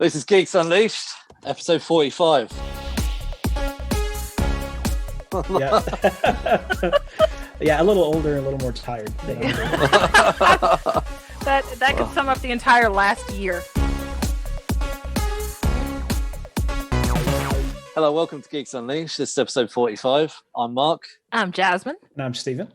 This is Geeks Unleashed, episode 45. Yeah. Yeah, a little older, a little more tired. That could sum up the entire last year. Hello, welcome to Geeks Unleashed. This is episode 45. I'm Mark. I'm Jasmine. And I'm Stephen.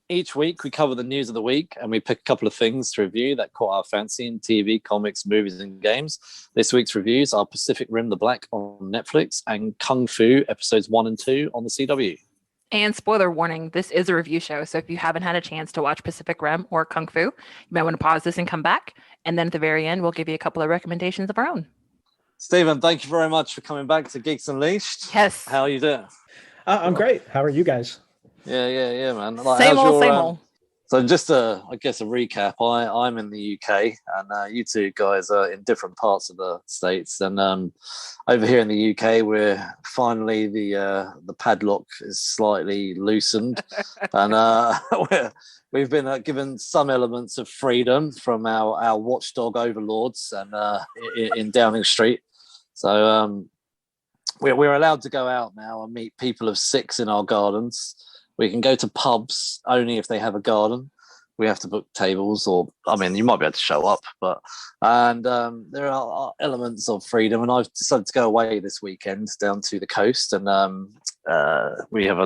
Each week we cover the news of the week and we pick a couple of things to review that caught our fancy in TV, comics, movies and games. This week's reviews are Pacific Rim the Black on Netflix and Kung Fu episodes 1 and 2 on the CW. And spoiler warning, this is a review show, so if you haven't had a chance to watch Pacific Rim or Kung Fu, you might want to pause this and come back. And then at the very end, we'll give you a couple of recommendations of our own. Stephen, thank you very much for coming back to Geeks Unleashed. Yes. How are you doing? I'm great. How are you guys? Yeah, man. Same old. So just a recap. I'm in the UK and you two guys are in different parts of the States. And over here in the UK, we're finally the padlock is slightly loosened, and we've been given some elements of freedom from our watchdog overlords and in Downing Street. So we're allowed to go out now and meet people of six in our gardens. We can go to pubs only if they have a garden. We have to book tables, or you might be able to show up, and there are elements of freedom. And I've decided to go away this weekend down to the coast, and we have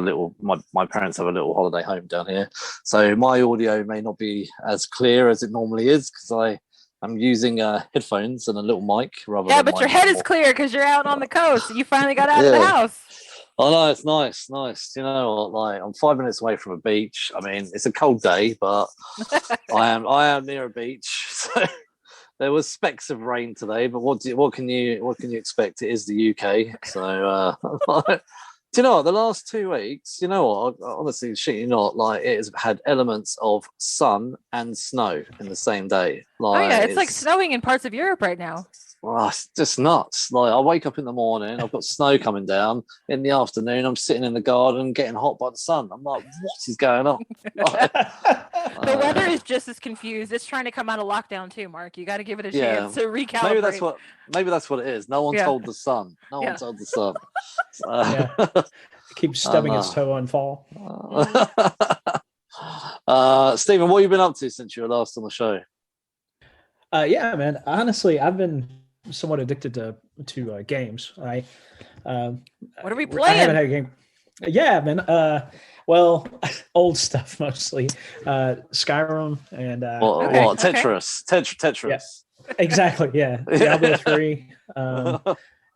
my parents have a little holiday home down here, so my audio may not be as clear as it normally is because I'm using headphones and a little mic rather. Yeah, than but your head is clear because you're out on the coast. You finally got out of the house. Oh no, it's nice. You know, like I'm 5 minutes away from a beach. I mean, it's a cold day, but I am near a beach. So there was specks of rain today, but what can you expect? It is the UK. So do you know what? The last 2 weeks, you know what? Honestly, shit, you not like it has had elements of sun and snow in the same day. Like, it's like snowing in parts of Europe right now. Oh, it's just nuts. Like I wake up in the morning, I've got snow coming down. In the afternoon, I'm sitting in the garden getting hot by the sun. I'm like, what is going on? The weather is just as confused. It's trying to come out of lockdown too, Mark. You got to give it a chance to recalibrate. Maybe that's what it is. No one told the sun. No one told the sun. Keeps stubbing its toe on fall. Stephen, what have you been up to since you were last on the show? Yeah, man. Honestly, I've been somewhat addicted to games. What are we playing? I haven't had a game. Yeah, man. Well, old stuff mostly. Skyrim and Tetris. Tetris. Yeah, exactly. Yeah, Diablo 3.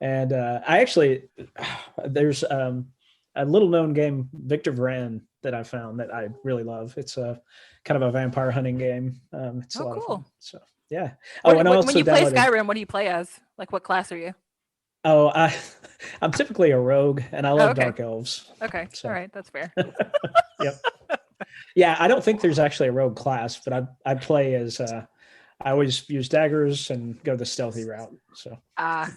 And I actually there's a little known game, Victor Vran, that I found that I really love. It's a kind of a vampire hunting game. It's a lot of fun. So. Yeah. When you play Skyrim, what do you play as? Like, what class are you? Oh, I'm typically a rogue, and I love dark elves. Okay, so. All right, that's fair. Yep. Yeah, I don't think there's actually a rogue class, but I play as I always use daggers and go the stealthy route. So. I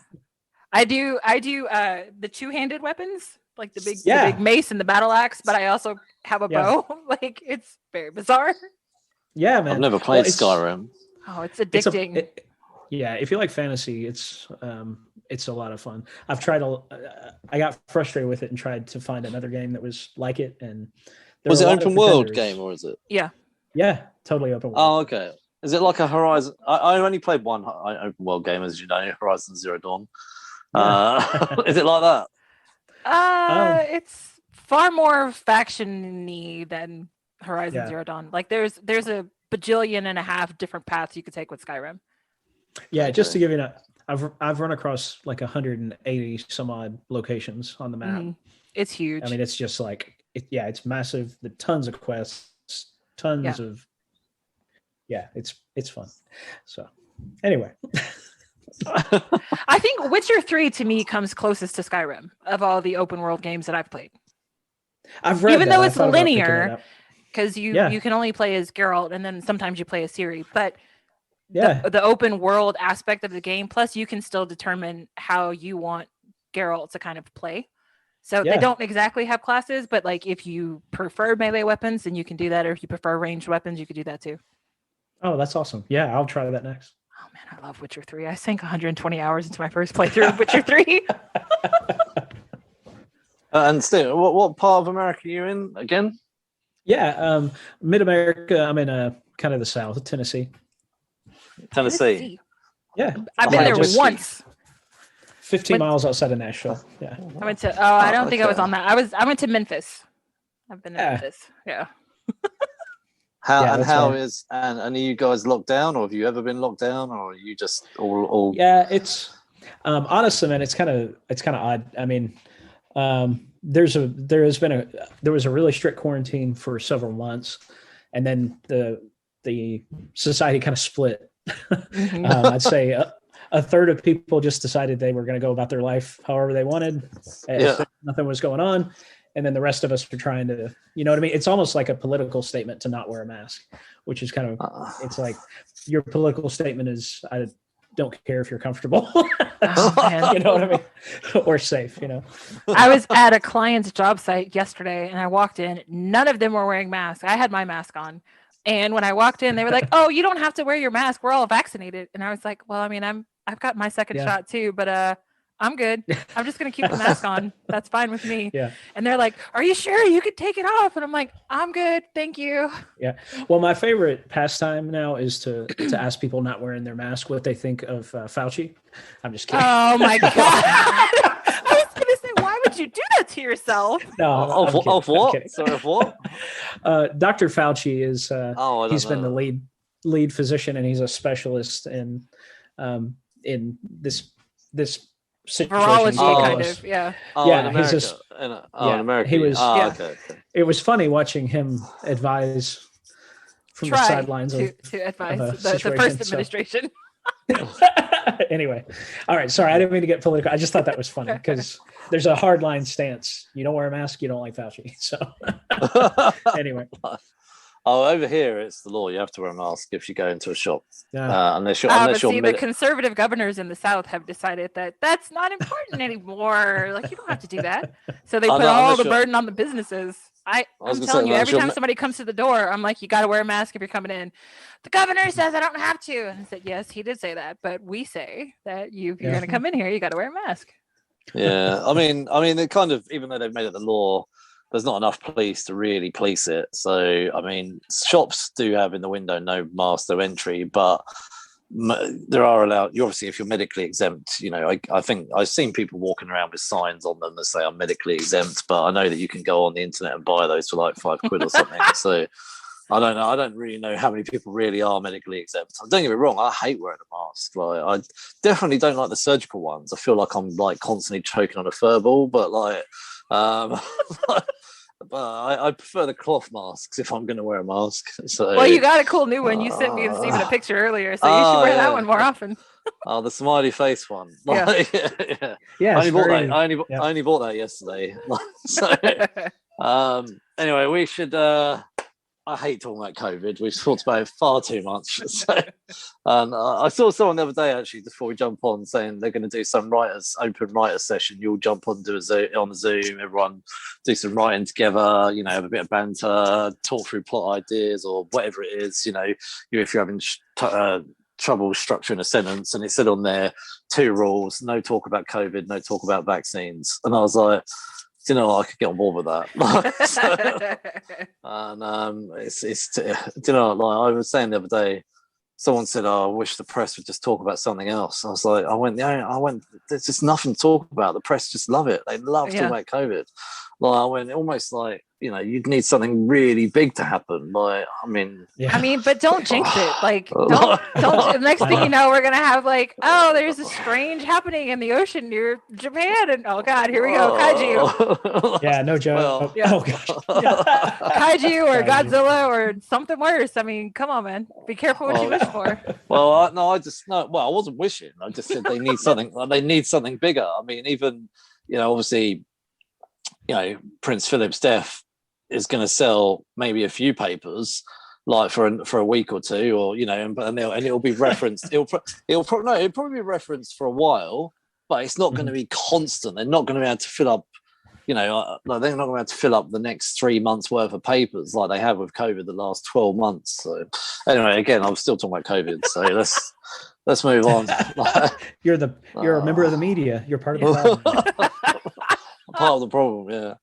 do the two-handed weapons, like the big mace and the battle axe, but I also have a bow. Like, it's very bizarre. Yeah, man. I've never played Skyrim. Oh, it's addicting. If you like fantasy, it's a lot of fun. I've tried I got frustrated with it and tried to find another game that was like it. And was it open world game or is it? Yeah, totally open world. Oh, okay. Is it like a Horizon? I only played one open world game, as you know, Horizon Zero Dawn. Is it like that? It's far more faction-y than Horizon Zero Dawn. Like there's a bajillion and a half different paths you could take with Skyrim. Yeah, just to give you I've run across like 180 some odd locations on the map. Mm-hmm. It's huge. I mean, it's just like it's massive. The tons of quests, tons of it's fun. So anyway. I think Witcher 3 to me comes closest to Skyrim of all the open world games that I've played. I've read even though it's linear. Because you can only play as Geralt, and then sometimes you play as Ciri. But the open world aspect of the game, plus you can still determine how you want Geralt to kind of play. So they don't exactly have classes, but like if you prefer melee weapons, then you can do that. Or if you prefer ranged weapons, you could do that too. Oh, that's awesome. Yeah, I'll try that next. Oh man, I love Witcher 3. I sank 120 hours into my first playthrough of Witcher 3. And still, what part of America are you in again? Yeah, Mid-America. I'm in kind of the South, Tennessee. Tennessee. Yeah, I've been there once. 15 miles outside of Nashville. Yeah. I went to. I don't think I was on that. I went to Memphis. I've been to Memphis. Yeah. How is are you guys locked down, or have you ever been locked down, or are you just all? Yeah, it's honestly, man, it's kind of odd. I mean, there was a really strict quarantine for several months, and then the society kind of split. Mm-hmm. I'd say a third of people just decided they were going to go about their life however they wanted. Nothing was going on. And then the rest of us are trying to, you know what I mean? It's almost like a political statement to not wear a mask, which is kind of, it's like your political statement is, I don't care if you're comfortable. You know what I mean? Or safe, you know? I was at a client's job site yesterday and I walked in. None of them were wearing masks. I had my mask on. And when I walked in, they were like, "Oh, you don't have to wear your mask. We're all vaccinated." And I was like, "Well, I mean, I've got my second shot too, but I'm good. I'm just gonna keep the mask on. That's fine with me." Yeah. And they're like, "Are you sure you could take it off?" And I'm like, "I'm good, thank you." Yeah. Well, my favorite pastime now is to ask people not wearing their mask what they think of Fauci. I'm just kidding. Oh my god. I was gonna say, why would you do that to yourself? No. Of what? Sorry, of what? Dr. Fauci is he's been the lead physician, and he's a specialist in this situation. Virology, kind of, yeah. In America. In America. He was. Okay. It was funny watching him advise from the sidelines to advise the first administration. Anyway, all right. Sorry, I didn't mean to get political. I just thought that was funny because there's a hardline stance. You don't wear a mask, you don't like Fauci. So anyway. Over here it's the law. You have to wear a mask if you go into a shop. Unless you're the conservative governors in the South have decided that that's not important anymore. Like, you don't have to do that. So they put all the burden on the businesses. I'm telling you, every time somebody comes to the door, I'm like, you got to wear a mask if you're coming in. The governor says I don't have to. And I said, yes, he did say that. But we say that if you're going to come in here, you got to wear a mask. Yeah. I mean, they kind of, even though they've made it the law, there's not enough police to really police it. So, I mean, shops do have in the window no mask, no entry, but there are allowed. You obviously, if you're medically exempt, you know, I think I've seen people walking around with signs on them that say I'm medically exempt, but I know that you can go on the internet and buy those for like £5 or something. So I don't know. I don't really know how many people really are medically exempt. Don't get me wrong. I hate wearing a mask. Like, I definitely don't like the surgical ones. I feel like I'm like constantly choking on a fur ball, but like, but I prefer the cloth masks if I'm going to wear a mask. So, well, you got a cool new one. You sent me and Steven a picture earlier, so you should wear that one more often. The smiley face one. Like, yeah. I only bought that yesterday. So, anyway, we should. I hate talking about COVID. We've talked about it far too much. So, I saw someone the other day, actually, before we jump on, saying they're going to do some open writers session. You'll jump on, on the Zoom, everyone do some writing together, you know, have a bit of banter, talk through plot ideas or whatever it is, you know, if you're having trouble structuring a sentence. And it said on there, 2 rules: no talk about COVID, no talk about vaccines. And I was like, you know, I could get on board with that. And it's you know, like I was saying the other day, someone said, "Oh, I wish the press would just talk about something else." I was like, I went. There's just nothing to talk about. The press just love it. They love talking about COVID. Like, I went almost like, you know, you'd need something really big to happen. Like, I mean, but don't jinx it. Like, don't. The next thing you know, we're gonna have like, oh, there's a strange happening in the ocean near Japan, and oh god, here we go, kaiju. Yeah, no joke. Well, oh gosh, kaiju or Godzilla or something worse. I mean, come on, man, be careful what you wish for. Well, I wasn't wishing. I just said they need something. They need something bigger. I mean, even, you know, obviously, you know, Prince Philip's death is going to sell maybe a few papers, like for a week or two, or, you know, and it'll be referenced. It'll probably be referenced for a while, but it's not going to be constant. They're not going to be able to fill up, you know, they're not going to be able to fill up the next 3 months worth of papers like they have with COVID the last 12 months. So anyway, again, I'm still talking about COVID. So let's move on. You're a member of the media. You're part of the problem. Part of the problem, yeah.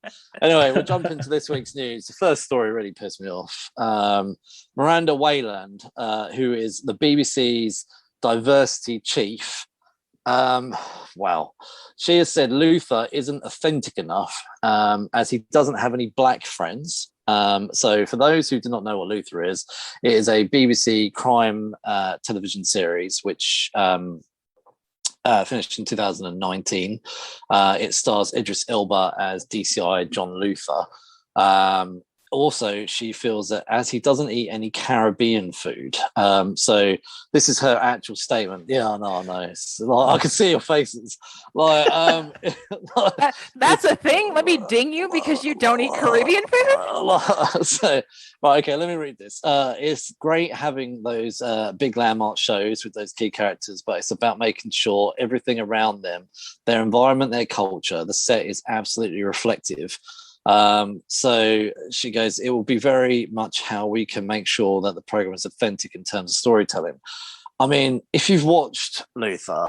Anyway, we'll jump into this week's news. The first story really pissed me off. Miranda Wayland, who is the BBC's diversity chief, well, she has said Luther isn't authentic enough as he doesn't have any black friends. So for those who do not know what Luther is, it is a BBC crime television series which finished in 2019. It stars Idris Elba as DCI John Luther. Also, she feels that as he doesn't eat any Caribbean food, so this is her actual statement. Yeah, I know. Like, I can see your faces. Like, that's a thing. Let me ding you because you don't eat Caribbean food. So, right, okay, let me read this. It's great having those big landmark shows with those key characters, but it's about making sure everything around them, their environment, their culture, the set is absolutely reflective. So she goes, it will be very much how we can make sure that the program is authentic in terms of storytelling. I mean, if you've watched Luther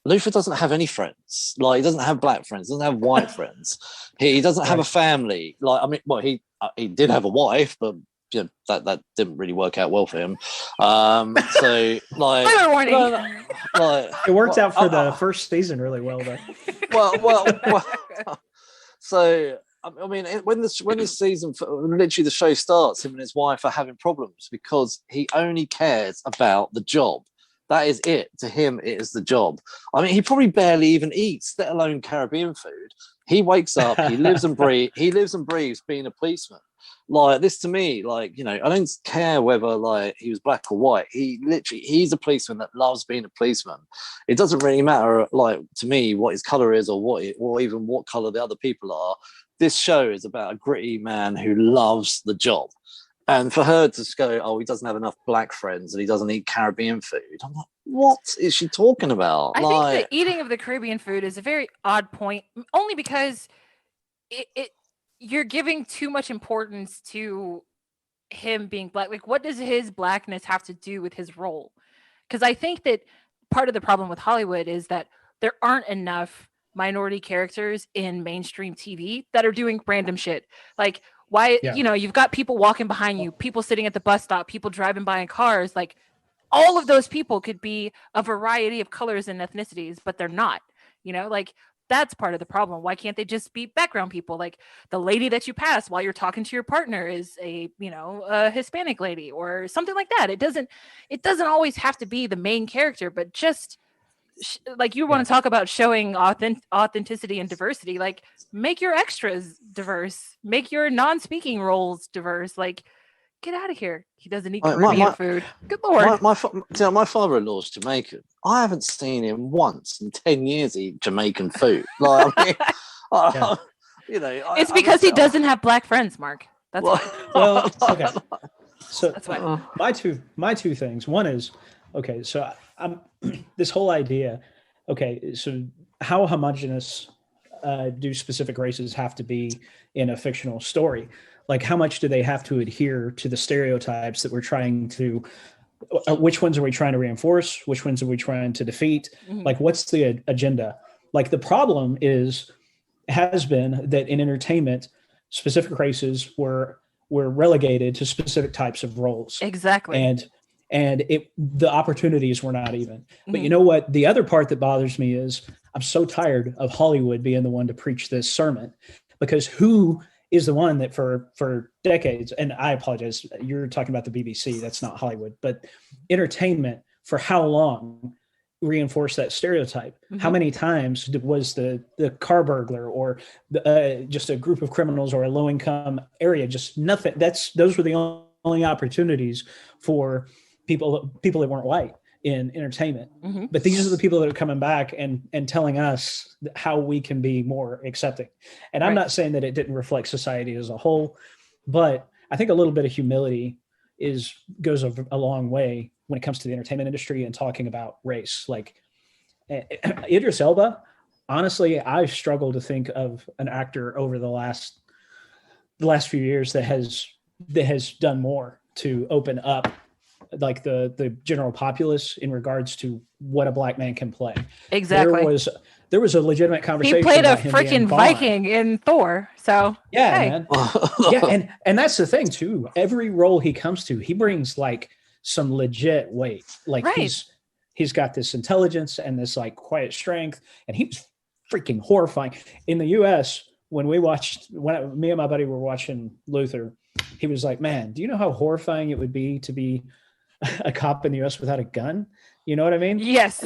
doesn't have any friends. Like, he doesn't have black friends, doesn't have white friends. He doesn't have a family. Like, I mean, well, he did have a wife, but you know, that didn't really work out well for him. So like, it worked out for the first season really well, though. well. So. I mean, when this season, literally the show starts, him and his wife are having problems because he only cares about the job. That is it. To him, it is the job. I mean, he probably barely even eats, let alone Caribbean food. He wakes up, he lives and breathes being a policeman. Like, this to me, like, you know, I don't care whether like he was black or white. He's a policeman that loves being a policeman. It doesn't really matter, like, to me, what his color is or even what color the other people are. This show is about a gritty man who loves the job. And for her to go, oh, he doesn't have enough black friends and he doesn't eat Caribbean food. I'm like, what is she talking about? I think the eating of the Caribbean food is a very odd point, only because you're giving too much importance to him being black. Like, what does his blackness have to do with his role? Because I think that part of the problem with Hollywood is that there aren't enough minority characters in mainstream TV that are doing random shit. Like, why, you know, you've got people walking behind you, people sitting at the bus stop, people driving by in cars. Like, all of those people could be a variety of colors and ethnicities, but they're not, you know, like, that's part of the problem. Why can't they just be background people? Like, the lady that you pass while you're talking to your partner is a Hispanic lady or something like that. It doesn't always have to be the main character, but just like, you want to talk about showing authenticity and diversity, like, make your extras diverse, make your non-speaking roles diverse. Like, get out of here. He doesn't eat Caribbean food. Good Lord. My father-in-law's Jamaican. I haven't seen him once in 10 years eat Jamaican food. Like, I mean, you know, it's because he doesn't have black friends, Mark. That's well, okay. So that's why. My two things. One is, okay, so I'm this whole idea. Okay, so how homogenous do specific races have to be in a fictional story? Like, how much do they have to adhere to the stereotypes that we're trying to? Which ones are we trying to reinforce? Which ones are we trying to defeat? Mm-hmm. Like, what's the agenda? Like, the problem has been that in entertainment, specific races were relegated to specific types of roles. Exactly. And the opportunities were not even. Mm-hmm. But you know what? The other part that bothers me is I'm so tired of Hollywood being the one to preach this sermon, because who is the one that for decades, and I apologize, you're talking about the BBC, that's not Hollywood, but entertainment for how long reinforced that stereotype? Mm-hmm. How many times was the car burglar or just a group of criminals or a low-income area, just nothing? Those were the only opportunities for people that weren't white in entertainment. Mm-hmm. But these are the people that are coming back and telling us how we can be more accepting. And I'm not saying that it didn't reflect society as a whole, but I think a little bit of humility goes a long way when it comes to the entertainment industry and talking about race. Like, Idris Elba, honestly, I've struggled to think of an actor over the last few years that has done more to open up like the general populace in regards to what a black man can play. Exactly. There was a legitimate conversation. He played a freaking Viking in Thor. So yeah, hey. man. Yeah, and that's the thing too. Every role he comes to, he brings like some legit weight. Like he's got this intelligence and this like quiet strength, and he was freaking horrifying. In the US, when me and my buddy were watching Luther, he was like, man, do you know how horrifying it would be to be a cop in the US without a gun? You know what I mean? Yes.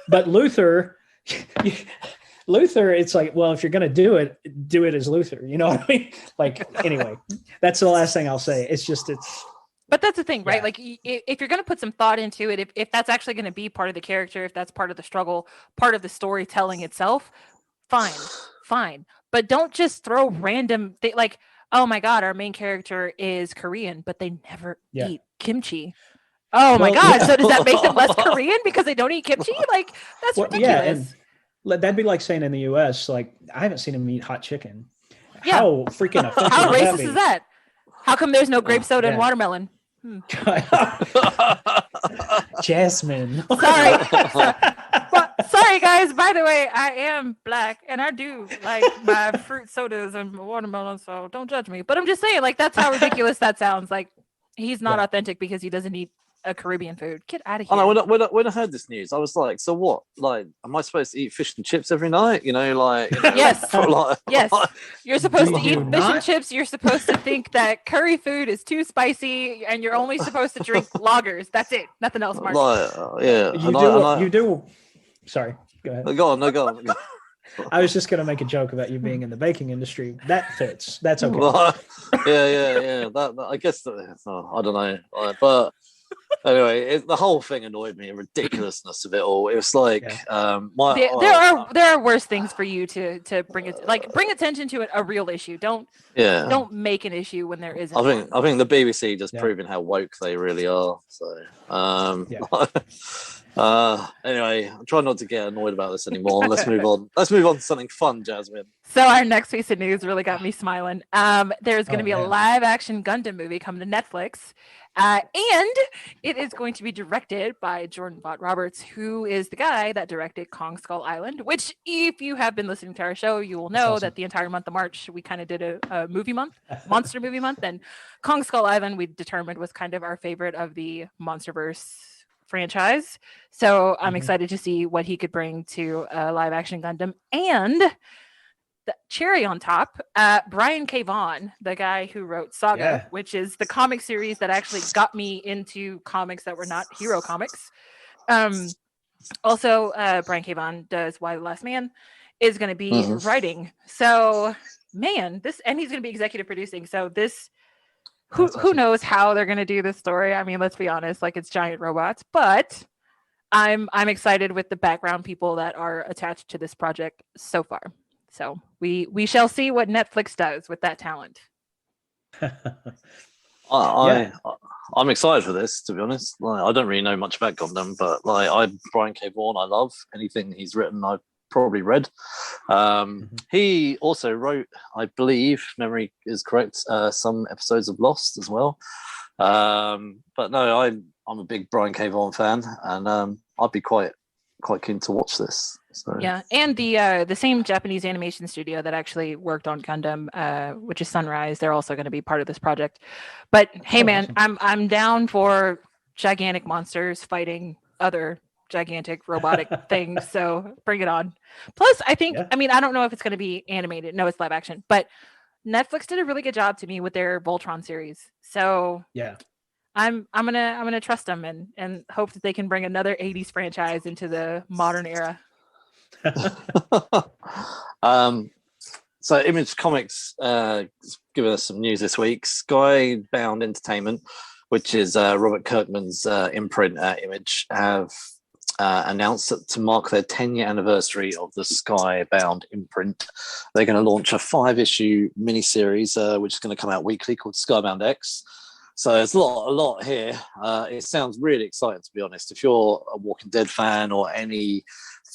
But Luther, it's like, well, if you're going to do it as Luther. You know what I mean? Like, anyway, that's the last thing I'll say. But that's the thing, right? Like, if you're going to put some thought into it, if that's actually going to be part of the character, if that's part of the struggle, part of the storytelling itself, fine. But don't just throw random like, oh my God, our main character is Korean, but they never eat kimchi. Oh my God. So does that make them less Korean because they don't eat kimchi? Like, that's ridiculous. Yeah, and that'd be like saying in the US, like, I haven't seen him eat hot chicken. Yeah. How freaking offensive How racist is that? How come there's no grape soda and watermelon? Jasmine. Sorry, guys. By the way, I am black and I do like my fruit sodas and watermelon, so don't judge me. But I'm just saying, like, that's how ridiculous that sounds. Like, he's not authentic because he doesn't eat a Caribbean food. Get out of here. I know, when I heard this news, I was like, so what? Like, am I supposed to eat fish and chips every night? Yes. Yes. You're supposed to eat fish and chips. You're supposed to think that curry food is too spicy, and you're only supposed to drink lagers. That's it. Nothing else, Mark. You do. Sorry. Go ahead. Go on. I was just going to make a joke about you being in the baking industry. That fits. That's okay. Yeah. That I guess. I don't know. But anyway, the whole thing annoyed me. The ridiculousness of it all. It was like, there are worse things for you to bring it. Like, bring attention to a real issue. Don't make an issue when there isn't. I think the BBC just proving how woke they really are. So anyway, I'm trying not to get annoyed about this anymore. Let's move on. Let's move on to something fun, Jasmine. So our next piece of news really got me smiling. There's going to be a live action Gundam movie coming to Netflix. And it is going to be directed by Jordan Voght-Roberts, who is the guy that directed Kong Skull Island, which, if you have been listening to our show, you will know that the entire month of March, we kind of did a movie month, monster movie month. And Kong Skull Island, we determined, was kind of our favorite of the monsterverse franchise. So I'm excited to see what he could bring to a live action Gundam. And the cherry on top, Brian K. Vaughan, the guy who wrote Saga, which is the comic series that actually got me into comics that were not hero comics. Also, Brian K. Vaughan does Why the Last Man, is going to be writing. So, man, and he's going to be executive producing. So this, who knows how they're going to do this story? I mean, let's be honest, like, it's giant robots, but I'm excited with the background people that are attached to this project so far. So we shall see what Netflix does with that talent. I'm excited for this, to be honest. Like, I don't really know much about Gundam, but Brian K. Vaughan, I love anything he's written. I've probably read. He also wrote, I believe, memory is correct, some episodes of Lost as well. But no, I'm a big Brian K. Vaughan fan, and I'd be quite keen to watch this. So. Yeah, and the same Japanese animation studio that actually worked on Gundam, which is Sunrise, they're also going to be part of this project. But hey, man, awesome. I'm down for gigantic monsters fighting other gigantic robotic things. So bring it on. Plus, I think, I mean, I don't know if it's going to be animated. No, it's live action. But Netflix did a really good job to me with their Voltron series. So yeah. I'm gonna trust them and hope that they can bring another 80s franchise into the modern era. So Image Comics giving us some news this week. Skybound Entertainment, which is Robert Kirkman's imprint Image, have announced that to mark their 10-year anniversary of the Skybound imprint, they're going to launch a 5-issue miniseries, which is going to come out weekly, called Skybound X. So there's a lot here. It sounds really exciting, to be honest. If you're a Walking Dead fan or any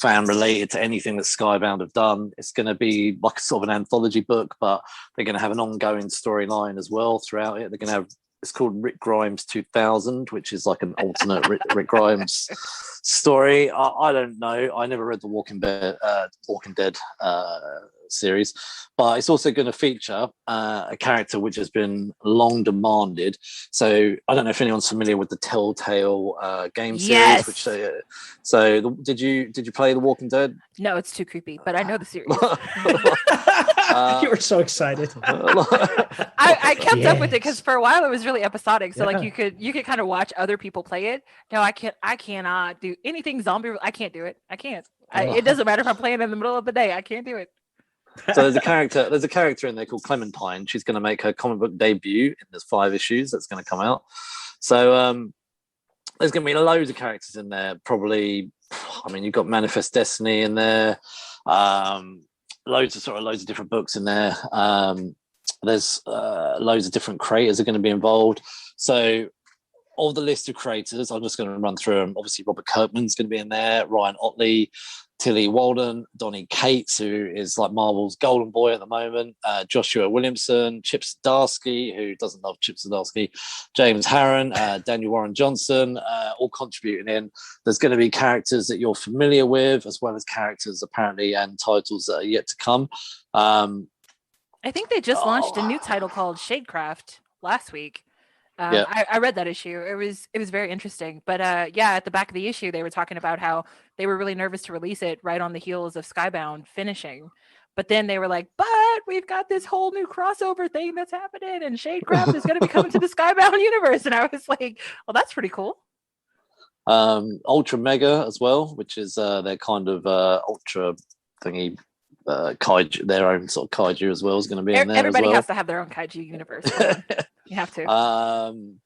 fan related to anything that Skybound have done, it's going to be like a sort of an anthology book, but they're going to have an ongoing storyline as well throughout it. They're going to have it's called Rick Grimes 2000, which is like an alternate Rick Grimes story. I don't know. I never read the Walking Dead series, but it's also going to feature a character which has been long demanded. So I don't know if anyone's familiar with the Telltale game series. Which did you play The Walking Dead? No, it's too creepy, but I know the series. You were so excited. I kept up with it because for a while it was really episodic. So like you could kind of watch other people play it. No, I cannot do anything zombie. I can't do it. I can't. It doesn't matter if I'm playing in the middle of the day. I can't do it. So there's a character in there called Clementine. She's going to make her comic book debut in there's 5 issues that's going to come out. So there's going to be loads of characters in there. Probably, I mean, you've got Manifest Destiny in there. Loads of different books in there. There's loads of different creators are going to be involved. So of the list of creators, I'm just going to run through them. Obviously, Robert Kirkman's going to be in there. Ryan Otley, Tilly Walden, Donny Cates, who is like Marvel's golden boy at the moment, Joshua Williamson, Chip Zdarsky, who doesn't love Chip Zdarsky, James Harron, Daniel Warren Johnson, all contributing in. There's going to be characters that you're familiar with, as well as characters apparently and titles that are yet to come. I think they just launched a new title called Shadecraft last week. I read that issue. It was very interesting. But at the back of the issue, they were talking about how they were really nervous to release it right on the heels of Skybound finishing. But then they were like, but we've got this whole new crossover thing that's happening, and Shadecraft is going to be coming to the Skybound universe. And I was like, well, that's pretty cool. Ultra Mega as well, which is their kind of ultra thingy. Kaiju, their own sort of kaiju as well is going to be in there. Everybody has to have their own kaiju universe. You have to.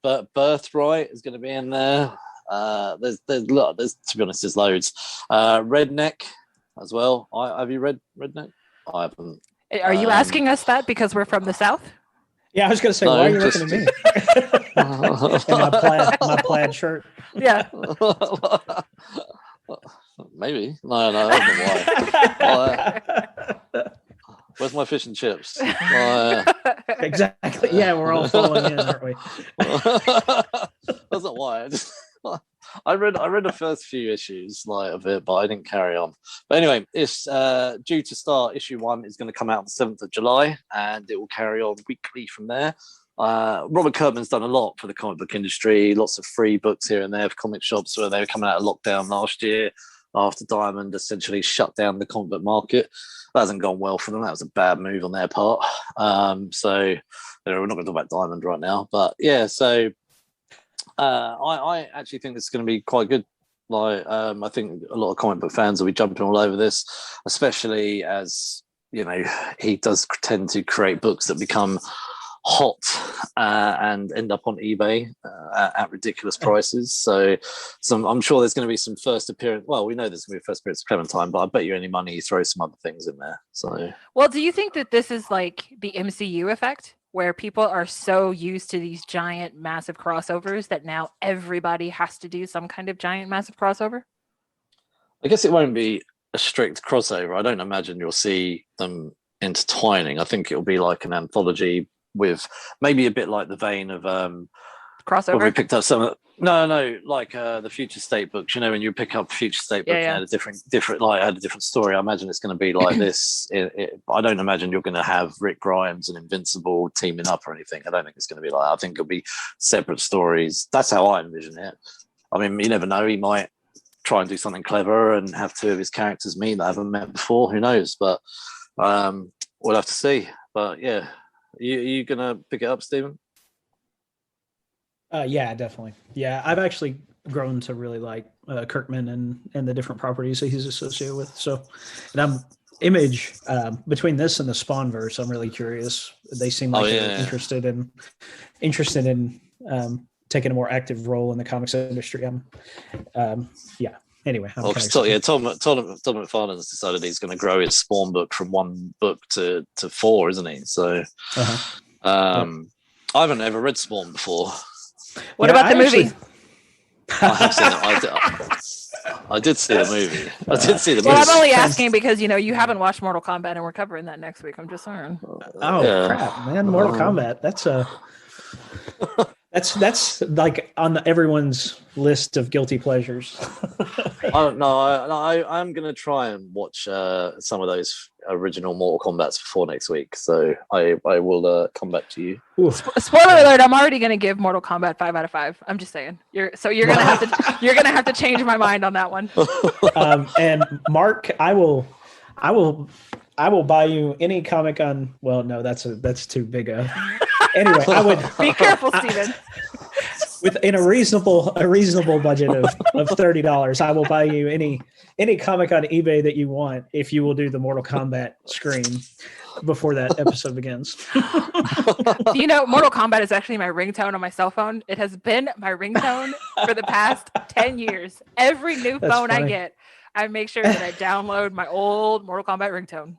But Birthright is going to be in there. There's to be honest, there's loads. Redneck as well. Have you read Redneck? I haven't. Are you asking us that because we're from the South? Yeah, I was going to say, why are you looking at me? And my plaid shirt. Yeah. Maybe. No, that's not why. Where's my fish and chips? Exactly. Yeah, we're all falling in, aren't we? That's not why. I read the first few issues of it, but I didn't carry on. But anyway, it's due to start. Issue 1 is going to come out on the 7th of July, and it will carry on weekly from there. Robert Kirkman's done a lot for the comic book industry, lots of free books here and there for comic shops where they were coming out of lockdown last year after Diamond essentially shut down the comic book market. That hasn't gone well for them. That was a bad move on their part. So we're not going to talk about Diamond right now, but yeah, so I actually think this is going to be quite good. I think a lot of comic book fans will be jumping all over this, especially as, he does tend to create books that become hot and end up on eBay at ridiculous prices. So I'm sure there's going to be some first appearance. Well, we know there's going to be a first appearance of Clementine, but I bet you any money you throw some other things in there. So, well, do you think that this is like the MCU effect, where people are so used to these giant, massive crossovers that now everybody has to do some kind of giant, massive crossover? I guess it won't be a strict crossover. I don't imagine you'll see them intertwining. I think it'll be like an anthology with maybe a bit like the vein of crossover. We picked up some like the Future State books. When you pick up Future State book and had a different had a different story. I imagine it's going to be like this. I don't imagine you're going to have Rick Grimes and Invincible teaming up or anything. I don't think it's going to be like that. I think it'll be separate stories. That's how I envision it. I mean, you never know. He might try and do something clever and have 2 of his characters meet that I haven't met before. Who knows? But we'll have to see. But yeah. You gonna pick it up, Stephen? Yeah, definitely. Yeah, I've actually grown to really like Kirkman and the different properties that he's associated with. So, and I'm Image between this and the Spawnverse. I'm really curious. They seem like they're interested in taking a more active role in the comics industry. Anyway, Tom McFarlane has decided he's going to grow his Spawn book from 1 book to 4, isn't he? So, I haven't ever read Spawn before. What about the movie? I have seen it. I did see the movie. Well, I'm only asking because you haven't watched Mortal Kombat, and we're covering that next week. I'm just saying. Crap, man! Mortal Kombat. That's like on everyone's list of guilty pleasures. I don't know. I'm going to try and watch some of those original Mortal Kombats before next week. So I will come back to you. Spoiler alert! I'm already going to give Mortal Kombat 5 out of 5. I'm just saying. You're going to have to change my mind on that one. And Mark, I will buy you any comic on. Well, no, that's too big a. Anyway, I would be careful, Steven. Within a reasonable budget of $30, I will buy you any comic on eBay that you want if you will do the Mortal Kombat scream before that episode begins. You know, Mortal Kombat is actually my ringtone on my cell phone. It has been my ringtone for the past 10 years. Every new phone I get, I make sure that I download my old Mortal Kombat ringtone.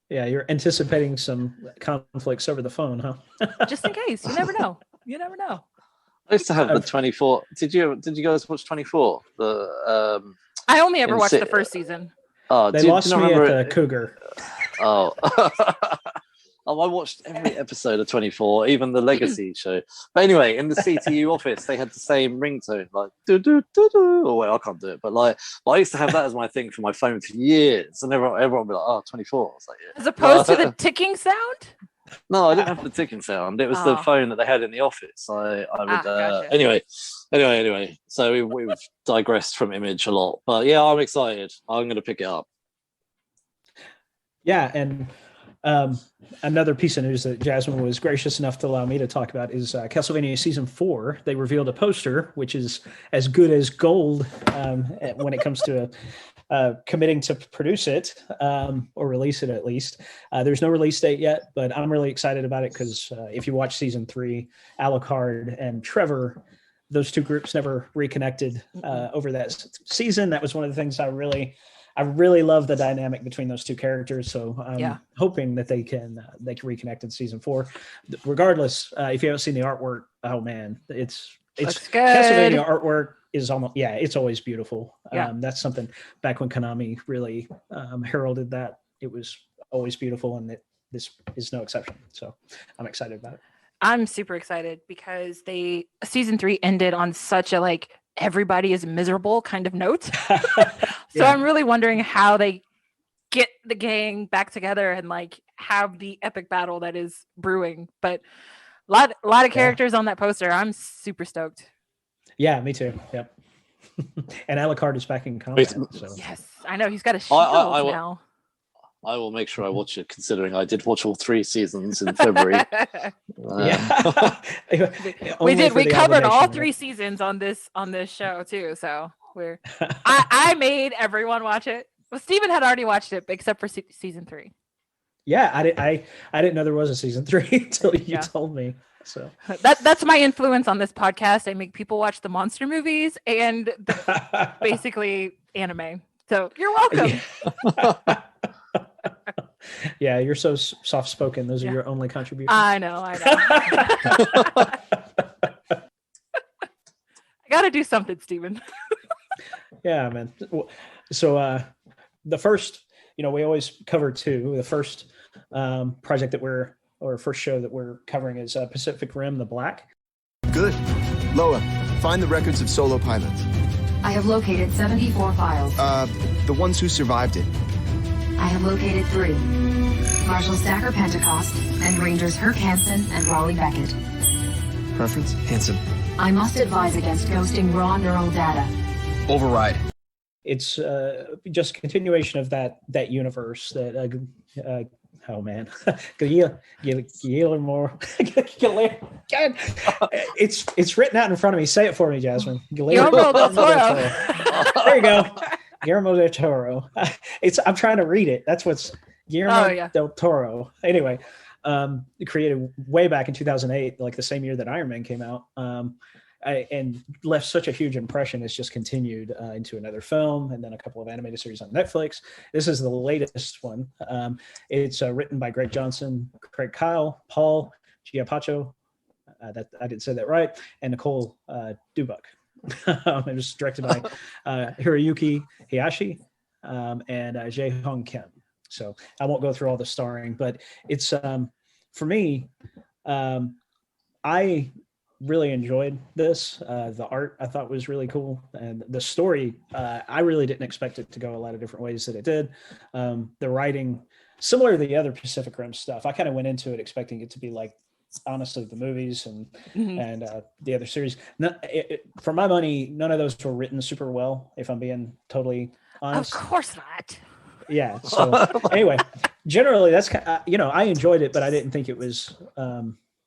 Yeah, you're anticipating some conflicts over the phone, huh? Just in case. You never know. I used to have the 24. Did you guys watch 24? I only ever watched the first season. Oh, they lost me at the Cougar. Oh. I watched every episode of 24, even the Legacy show. But anyway, in the CTU office, they had the same ringtone, like do do do do. Oh wait, I can't do it. But I used to have that as my thing for my phone for years, and everyone would be like, "Oh, 24." I was like, yeah. As opposed to the ticking sound. No, I didn't have the ticking sound. It was the phone that they had in the office. I would. Gotcha. Anyway. So we've digressed from Image a lot, but yeah, I'm excited. I'm going to pick it up. Yeah, and another piece of news that Jasmine was gracious enough to allow me to talk about is Castlevania Season 4. They revealed a poster, which is as good as gold when it comes to committing to produce it or release it at least. There's no release date yet, but I'm really excited about it because if you watch Season 3, Alucard and Trevor, those two groups never reconnected over that season. That was one of the things I really love the dynamic between those two characters. So I'm hoping that they can reconnect in Season 4. Regardless, if you haven't seen the artwork, oh man, it's looks good. Castlevania artwork is almost it's always beautiful. Yeah. That's something back when Konami really heralded that. It was always beautiful, and this is no exception. So I'm excited about it. I'm super excited because Season 3 ended on such a everybody is miserable kind of note. So I'm really wondering how they get the gang back together and have the epic battle that is brewing. But a lot of characters on that poster. I'm super stoked. Yeah, me too. Yep. And Alucard is back in combat. So. Yes, I know he's got a shield now. I will make sure I watch it, considering I did watch all 3 seasons in February. We covered all 3 seasons on this show too. So I made everyone watch it. Well, Steven had already watched it, except for Season 3. Yeah, I didn't know there was a Season 3 until you told me. So that's my influence on this podcast. I make people watch the monster movies and basically anime. So you're welcome. Yeah, you're so soft-spoken. Those are your only contributions. I know. I got to do something, Steven. Yeah, man. So the first, we always cover 2. The first project first show that we're covering is Pacific Rim: The Black. Good. Loa, find the records of solo pilots. I have located 74 files. The ones who survived it. I have located 3. Marshal Stacker Pentecost and Rangers Herc Hansen and Raleigh Beckett. Preference? Hansen. I must advise against ghosting raw neural data. Override. It's just a continuation of that universe that oh man, Guillermo. It's written out in front of me. Say it for me, Jasmine. Guillermo del Toro. There you go. Guillermo del Toro. I'm trying to read it. That's what's Guillermo del Toro. Anyway, created way back in 2008, the same year that Iron Man came out. And left such a huge impression. It's just continued into another film and then a couple of animated series on Netflix. This is the latest one. It's written by Greg Johnson, Craig Kyle, Paul Giapaccio, that I didn't say that right, and Nicole Dubuck. It was directed by Hiroyuki Hayashi and Jae Hong Kim. So I won't go through all the starring, but it's for me, I really enjoyed this. The art I thought was really cool, and the story I really didn't expect it to go a lot of different ways that it did. The writing, similar to the other Pacific Rim stuff, I kind of went into it expecting it to be like, honestly, the movies and the other series. For my money, none of those were written super well, if I'm being totally honest. Of course not. Yeah. So anyway, generally that's I enjoyed it, but I didn't think it was.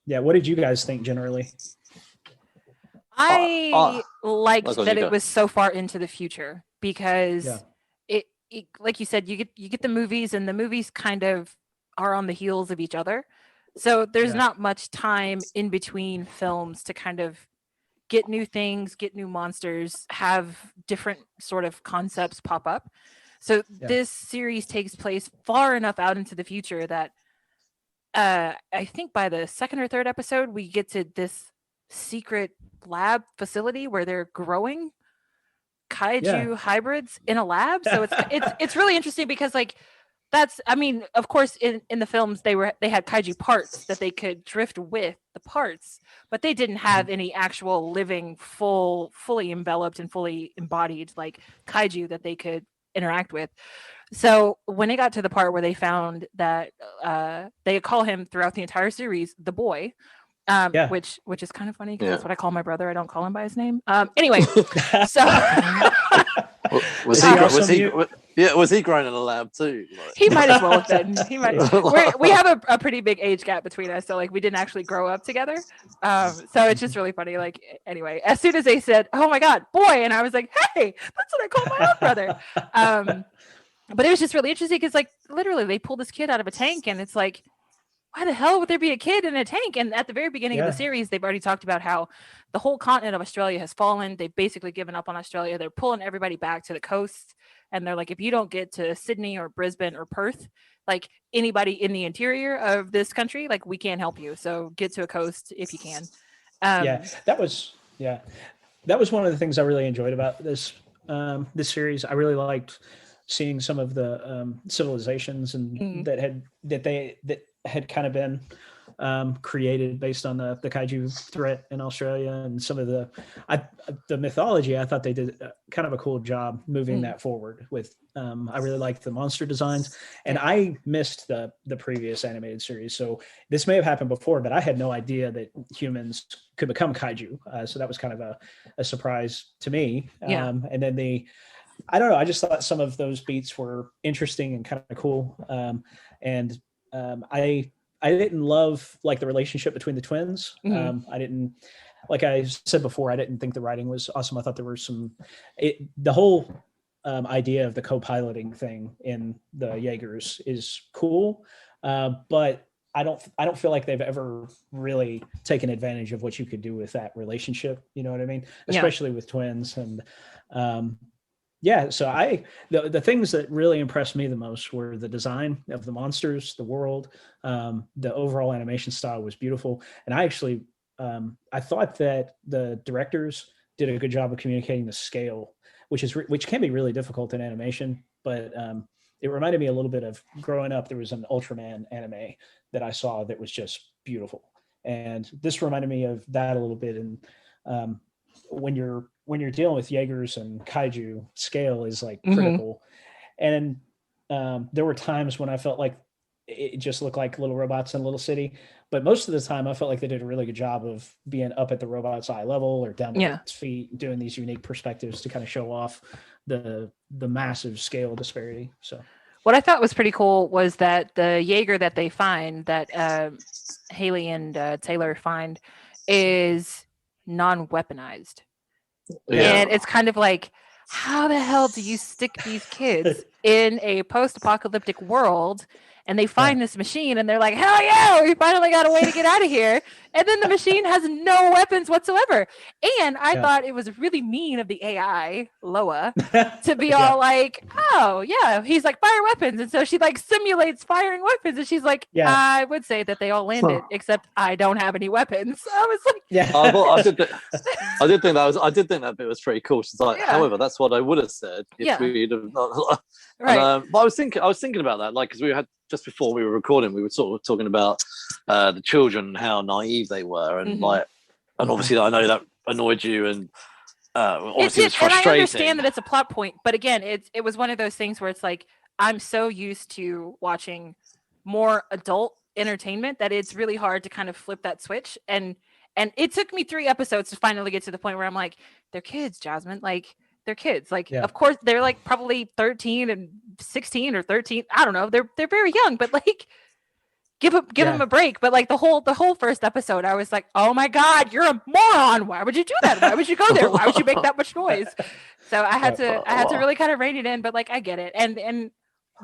What did you guys think generally? I liked that it was so far into the future because it like you said, you get the movies, and the movies kind of are on the heels of each other. So there's not much time in between films to kind of get new things, get new monsters, have different sort of concepts pop up. So this series takes place far enough out into the future that I think by the second or third episode, we get to this secret lab facility where they're growing kaiju hybrids in a lab. So it's really interesting because like of course in the films they had kaiju parts that they could drift with the parts, but they didn't have any actual living fully enveloped and fully embodied like kaiju that they could interact with. So when it got to the part where they found that they call him throughout the entire series the boy, which is kind of funny because that's what I call my brother. I don't call him by his name. Anyway, so was he grown in a lab too? Like... He might as well have been. We have a pretty big age gap between us, so like we didn't actually grow up together. So it's just really funny. Like anyway, as soon as they said, "Oh my God, boy," and I was like, "Hey, that's what I call my own brother." But it was just really interesting because like literally they pulled this kid out of a tank, and it's like, why the hell would there be a kid in a tank? And at the very beginning of the series, they've already talked about how the whole continent of Australia has fallen. They've basically given up on Australia. They're pulling everybody back to the coast. And they're like, if you don't get to Sydney or Brisbane or Perth, like anybody in the interior of this country, like we can't help you. So get to a coast if you can. That was one of the things I really enjoyed about this series. I really liked seeing some of the civilizations and that had kind of been created based on the kaiju threat in Australia, and some of the mythology. I thought they did kind of a cool job moving that forward with. I really liked the monster designs, and I missed the previous animated series. So this may have happened before, but I had no idea that humans could become kaiju. So that was kind of a surprise to me. And then I don't know. I just thought some of those beats were interesting and kind of cool. I didn't love like the relationship between the twins. I didn't, like I said before, I didn't think the writing was awesome. I thought there were the whole idea of the co-piloting thing in the Jaegers is cool. But I don't feel like they've ever really taken advantage of what you could do with that relationship. You know what I mean? Especially with twins. And so the things that really impressed me the most were the design of the monsters, the world, the overall animation style was beautiful. And I actually, I thought that the directors did a good job of communicating the scale, which can be really difficult in animation, but it reminded me a little bit of growing up. There was an Ultraman anime that I saw that was just beautiful. And this reminded me of that a little bit. And when you're dealing with Jaegers and kaiju, scale is like critical. And there were times when I felt like it just looked like little robots in a little city, but most of the time I felt like they did a really good job of being up at the robot's eye level or down to its feet, doing these unique perspectives to kind of show off the massive scale disparity. So what I thought was pretty cool was that the Jaeger that they find, that Haley and Taylor find, is non-weaponized. And it's kind of like, how the hell do you stick these kids in a post-apocalyptic world? And they find this machine and they're like, hell yeah, we finally got a way to get out of here. And then the machine has no weapons whatsoever. And I thought it was really mean of the AI, Loa, to be all like, oh yeah, he's like, fire weapons. And so she like simulates firing weapons. And she's like, I would say that they all landed, except I don't have any weapons. So I was like, I did think that bit was pretty cool. She's like, however, that's what I would have said if we'd have not. Right. But I was thinking about that, like, because we had, just before we were recording, we were sort of talking about the children, how naive they were, and like And obviously, I know that annoyed you, and obviously, it's frustrating. And I understand that it's a plot point, but again, it was one of those things where it's like I'm so used to watching more adult entertainment that it's really hard to kind of flip that switch. And it took me 3 episodes to finally get to the point where I'm like, they're kids, Jasmine. Like, they're kids. Like, of course, they're like probably 13 and 16 or 13. I don't know. They're very young, but like, give them a break. But like the whole first episode, I was like, oh my God, you're a moron. Why would you do that? Why would you go there? Why would you make that much noise? So I had to really kind of rein it in, but like, I get it. And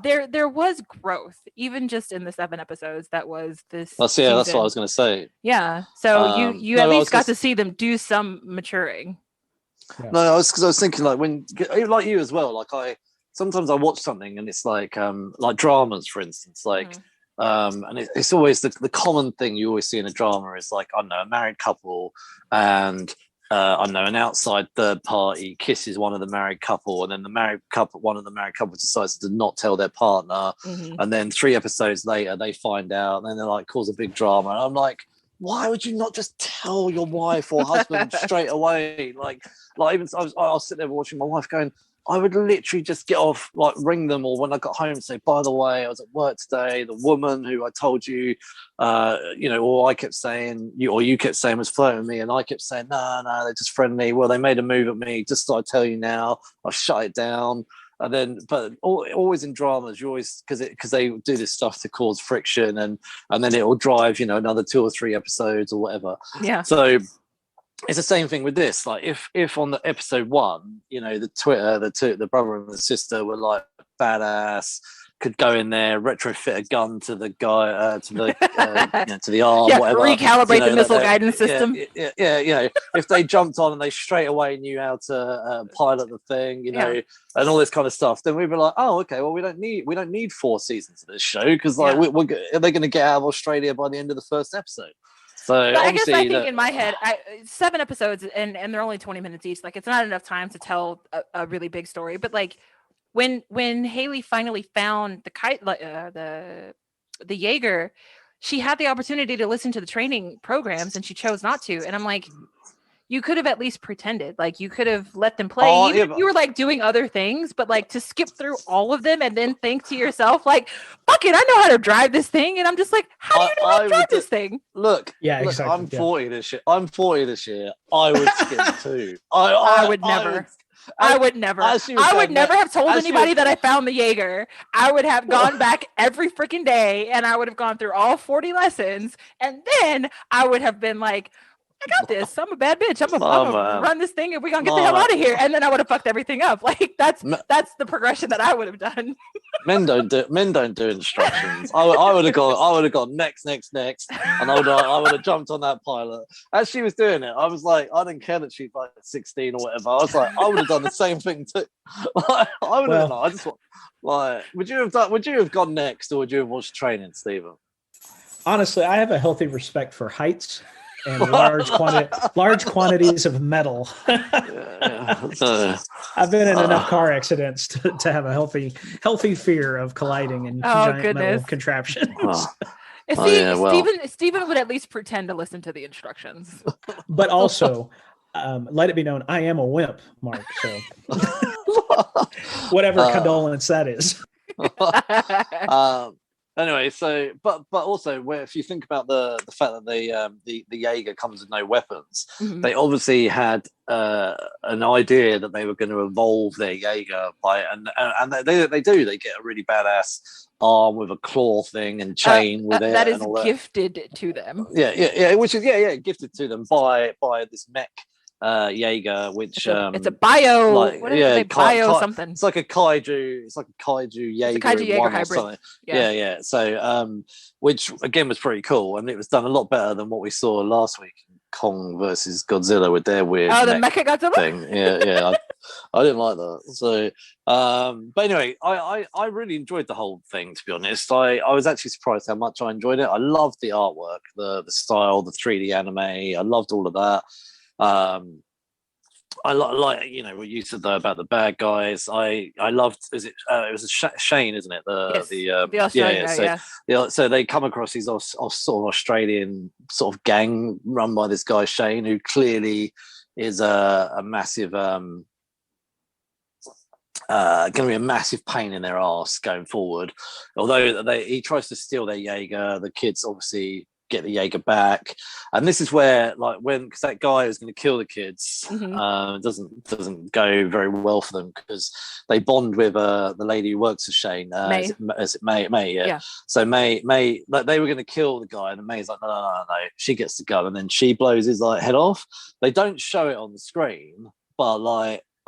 there was growth, even just in the 7 episodes that was this season. That's what I was going to say. Yeah. So you at least got to see them do some maturing. Yeah. No, I was thinking like like you as well. Like sometimes I watch something and it's like dramas, for instance, like and it's always the common thing you always see in a drama is like, I don't know, a married couple and I don't know, an outside third party kisses one of the married couple, and then one of the married couple decides to not tell their partner, and then 3 episodes later they find out, and then they're like, cause a big drama. And I'm like, why would you not just tell your wife or husband straight away? Like even I was sitting there watching my wife going, I would literally just get off, like ring them, or when I got home say, by the way, I was at work today, the woman who I told you, or I kept saying, you kept saying was flirting with me, and I kept saying, no, they're just friendly. Well, they made a move at me, just so I tell you now, I've shut it down. And then, but always in dramas, you always, because they do this stuff to cause friction, and then it will drive, another 2 or 3 episodes or whatever. Yeah. So it's the same thing with this. Like if on the episode 1, the brother and the sister were like badass, could go in there, retrofit a gun to the guy, to the arm, whatever. Recalibrate the missile guidance system. Yeah. If they jumped on and they straight away knew how to pilot the thing, and all this kind of stuff, then we'd be like, oh, okay, well, we don't need 4 seasons of this show, because like are they going to get out of Australia by the end of the first episode? So I think in my head, 7 episodes and they're only 20 minutes each. Like, it's not enough time to tell a really big story. But like when Haley finally found the Jaeger, she had the opportunity to listen to the training programs and she chose not to. And I'm like, you could have at least pretended. Like, you could have let them play. Even if you were like doing other things, but like to skip through all of them and then think to yourself, like, fuck it, I know how to drive this thing. And I'm just like, how do you know how to drive this thing? Look, exactly. I'm 40 this year. I would skip too. I would never. I would never have told anybody that I found the Jaeger. I would have gone back every freaking day and I would have gone through all 40 lessons. And then I would have been like, I got this. I'm a bad bitch. I'm gonna run this thing and we're gonna get the hell out of here. And then I would have fucked everything up. Like, that's the progression that I would have done. Men don't do instructions. I would have gone next, and I would have jumped on that pilot. As she was doing it, I was like, I didn't care that she's like 16 or whatever. I was like, I would have done the same thing too. Like, I would have. I just like, would you have gone next, or would you have watched Training, Stephen? Honestly, I have a healthy respect for heights and large quantities of metal. I've been in enough car accidents to have a healthy fear of colliding in giant metal contraptions. Stephen would at least pretend to listen to the instructions. But also, let it be known, I am a wimp, Mark. So whatever condolence that is. Anyway, so but also, where if you think about the fact that the Jaeger comes with no weapons, they obviously had an idea that they were going to evolve their Jaeger and they do. They get a really badass arm with a claw thing and chain with it. That is gifted to them. Yeah, which is gifted to them by this mech. Jaeger, which it's a bio, like, what is it? Bio something. It's like a kaiju. It's like a kaiju Jaeger. It's a kaiju Jaeger hybrid. Yeah. So, which again was pretty cool, and it was done a lot better than what we saw last week. Kong versus Godzilla with their weird the Mecha Godzilla thing. Yeah. I didn't like that. So, but anyway, I really enjoyed the whole thing. To be honest, I was actually surprised how much I enjoyed it. I loved the artwork, the style, the 3D anime. I loved all of that. I like what you said though about the bad guys. I loved. Is it? It was Shane, isn't it? The Australian guy. So they come across these sort of Australian sort of gang run by this guy Shane, who clearly is a massive going to be a massive pain in their ass going forward. Although he tries to steal their Jaeger, the kids obviously get the Jaeger back, and this is where because that guy is going to kill the kids, doesn't go very well for them because they bond with the lady who works for Shane. Is it May? Yeah. So May, they were going to kill the guy, and then May's like, no. She gets the gun, and then she blows his head off. They don't show it on the screen, but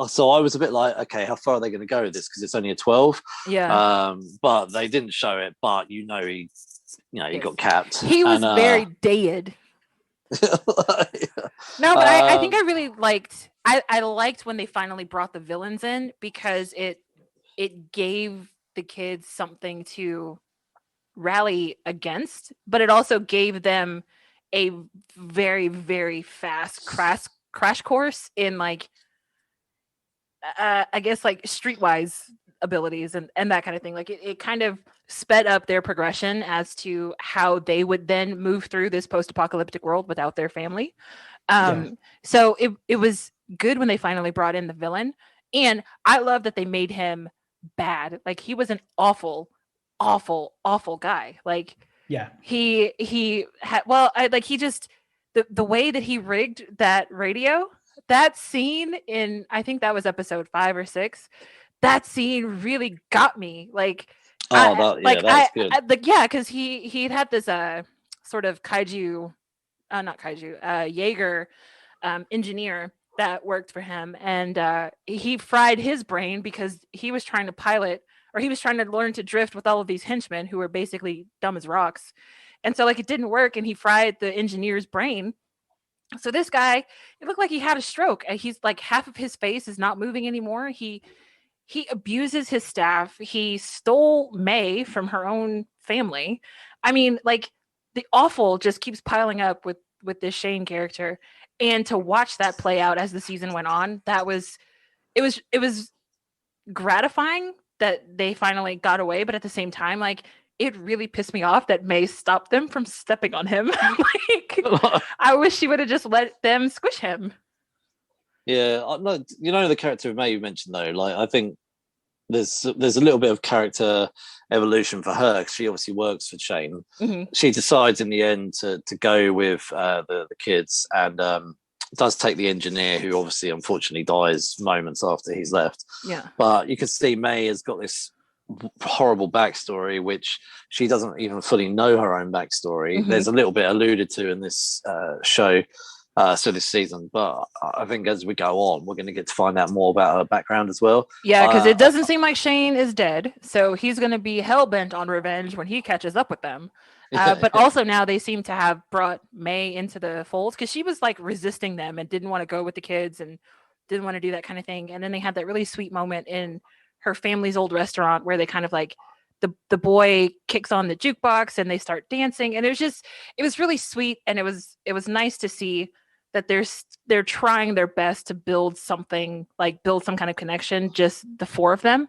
so I was a bit like, okay, how far are they going to go with this? Because it's only a 12. Yeah. But they didn't show it. But he got capped. He was very dated. No, but I think I really liked. I liked when they finally brought the villains in because it gave the kids something to rally against, but it also gave them a very, very fast crash course in I guess streetwise abilities and that kind of thing. It kind of sped up their progression as to how they would then move through this post-apocalyptic world without their family. So it was good when they finally brought in the villain, and I love that they made him bad. He was an awful guy. He had the way that he rigged that radio. That scene in, I think that was episode 5 or 6. That scene really got me. That's good. Because he had this sort of Jaeger engineer that worked for him, and he fried his brain because he was trying to pilot, or he was trying to learn to drift with all of these henchmen who were basically dumb as rocks, and so it didn't work, and he fried the engineer's brain. So this guy, it looked like he had a stroke. He's half of his face is not moving anymore. He abuses his staff. He stole May from her own family. I mean, the awful just keeps piling up with this Shane character. And to watch that play out as the season went on, it was gratifying that they finally got away. But at the same time, it really pissed me off that May stopped them from stepping on him. I wish she would have just let them squish him. Yeah, the character of May you mentioned though. I think there's a little bit of character evolution for her because she obviously works for Shane. Mm-hmm. She decides in the end to go with the kids and does take the engineer, who obviously unfortunately dies moments after he's left. Yeah, but you can see May has got this horrible backstory, which she doesn't even fully know her own backstory. Mm-hmm. There's a little bit alluded to in this show, so this season, but I think as we go on, we're going to get to find out more about her background as well. Yeah, because it doesn't seem like Shane is dead, so he's going to be hell-bent on revenge when he catches up with them. But also now they seem to have brought May into the fold because she was resisting them and didn't want to go with the kids and didn't want to do that kind of thing. And then they had that really sweet moment in her family's old restaurant where they kind of the boy kicks on the jukebox and they start dancing, and it was really sweet, and it was nice to see that they're trying their best to build something, build some kind of connection, just the four of them.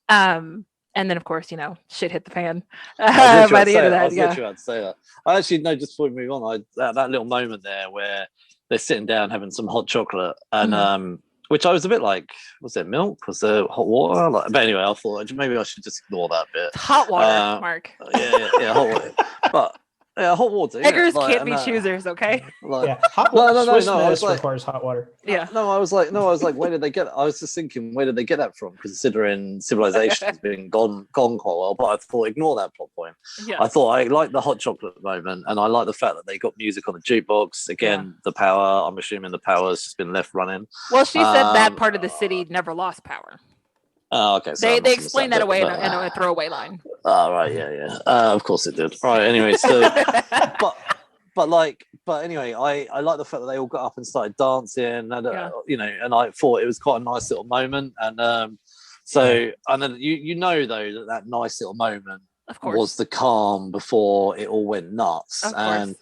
And then of course, shit hit the fan by the end of that. I was literally about to say that. I actually know, just before we move on, that little moment there where they're sitting down having some hot chocolate and which I was a bit was there milk? Was there hot water? But anyway, I thought maybe I should just ignore that bit. Hot water, Mark. Yeah, hot water. But yeah, hot water. Beggars can't be choosers, okay? Hot water. No, requires hot water. Yeah. I was like, where did they get it? I was just thinking, where did they get that from? Considering civilization has been gone quite a while, but I thought ignore that plot point. Yeah. I thought I liked the hot chocolate moment, and I like the fact that they got music on the jukebox. Again, the power. I'm assuming the power has just been left running. Well, she said that part of the city never lost power. Oh, okay. So they explained that away in a throwaway line. Oh, right, yeah. Of course it did. Right, anyway, so, but anyway, I like the fact that they all got up and started dancing, and and I thought it was quite a nice little moment, and and then though that nice little moment, of course, was the calm before it all went nuts, and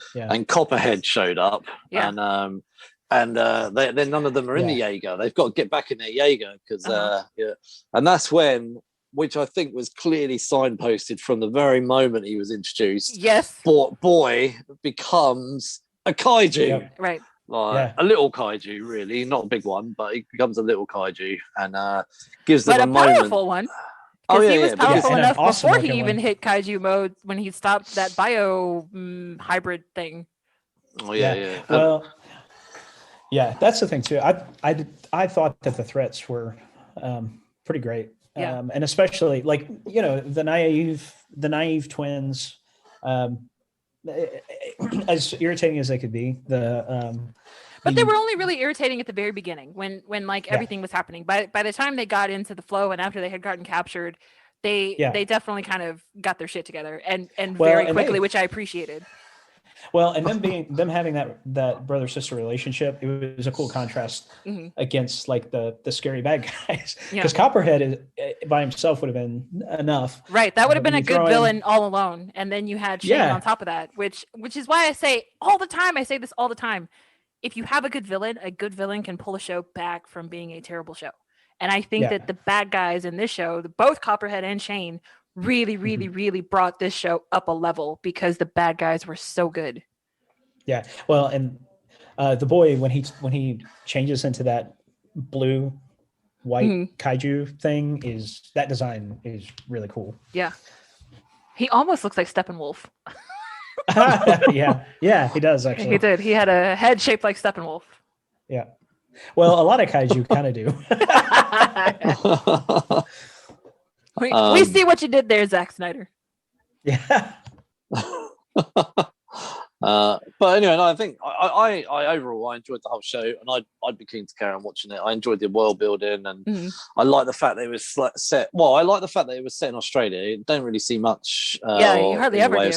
Copperhead showed up, and and then none of them are in the Jaeger. They've got to get back in their Jaeger because and that's when, which I think was clearly signposted from the very moment he was introduced. Yes, boy becomes a kaiju, right? A little kaiju, really, not a big one, but he becomes a little kaiju and gives them a powerful one. Oh yeah, he was powerful enough before he even one. hit kaiju mode when he stopped that bio hybrid thing. Oh yeah. Well, that's the thing too. I thought that the threats were pretty great, and especially like the naive twins, as irritating as they could be. But they were only really irritating at the very beginning when like everything was happening. By the time they got into the flow and after they had gotten captured, they definitely kind of got their shit together and very quickly, which I appreciated. Well, and them having that brother-sister relationship, it was a cool contrast against like the scary bad guys. Because Copperhead by himself would have been enough. Right. That would have been a good villain all alone. And then you had Shane on top of that, which is why I say all the time, I say this all the time. If you have a good villain can pull a show back from being a terrible show. And I think that the bad guys in this show, both Copperhead and Shane, really, really, really brought this show up a level because the bad guys were so good. Yeah. Well, and the boy, when he changes into that blue white kaiju thing, that design is really cool. Yeah. He almost looks like Steppenwolf. Yeah, he does actually. He did. He had a head shaped like Steppenwolf. Yeah. Well, a lot of kaiju kind of do. We see what you did there, Zack Snyder. Yeah. But anyway, no, I think I overall I enjoyed the whole show, and I'd be keen to carry on watching it. I enjoyed the world building, and I like the fact that it was set. Well, I like the fact that it was set in Australia. You don't really see much. You hardly ever do. Of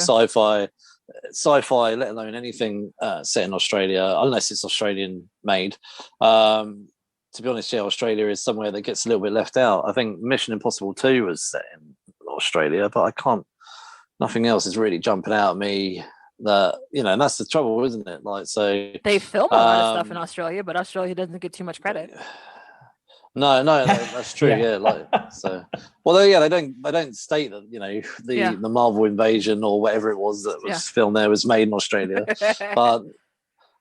sci-fi, let alone anything set in Australia, unless it's Australian made. To be honest, Australia is somewhere that gets a little bit left out. I think Mission Impossible 2 was set in Australia, but nothing else is really jumping out at me. That and that's the trouble, isn't it? Like, so they film a lot of stuff in Australia, but Australia doesn't get too much credit. No, that's true. They don't state that the Marvel invasion or whatever it was that was filmed there was made in Australia, but.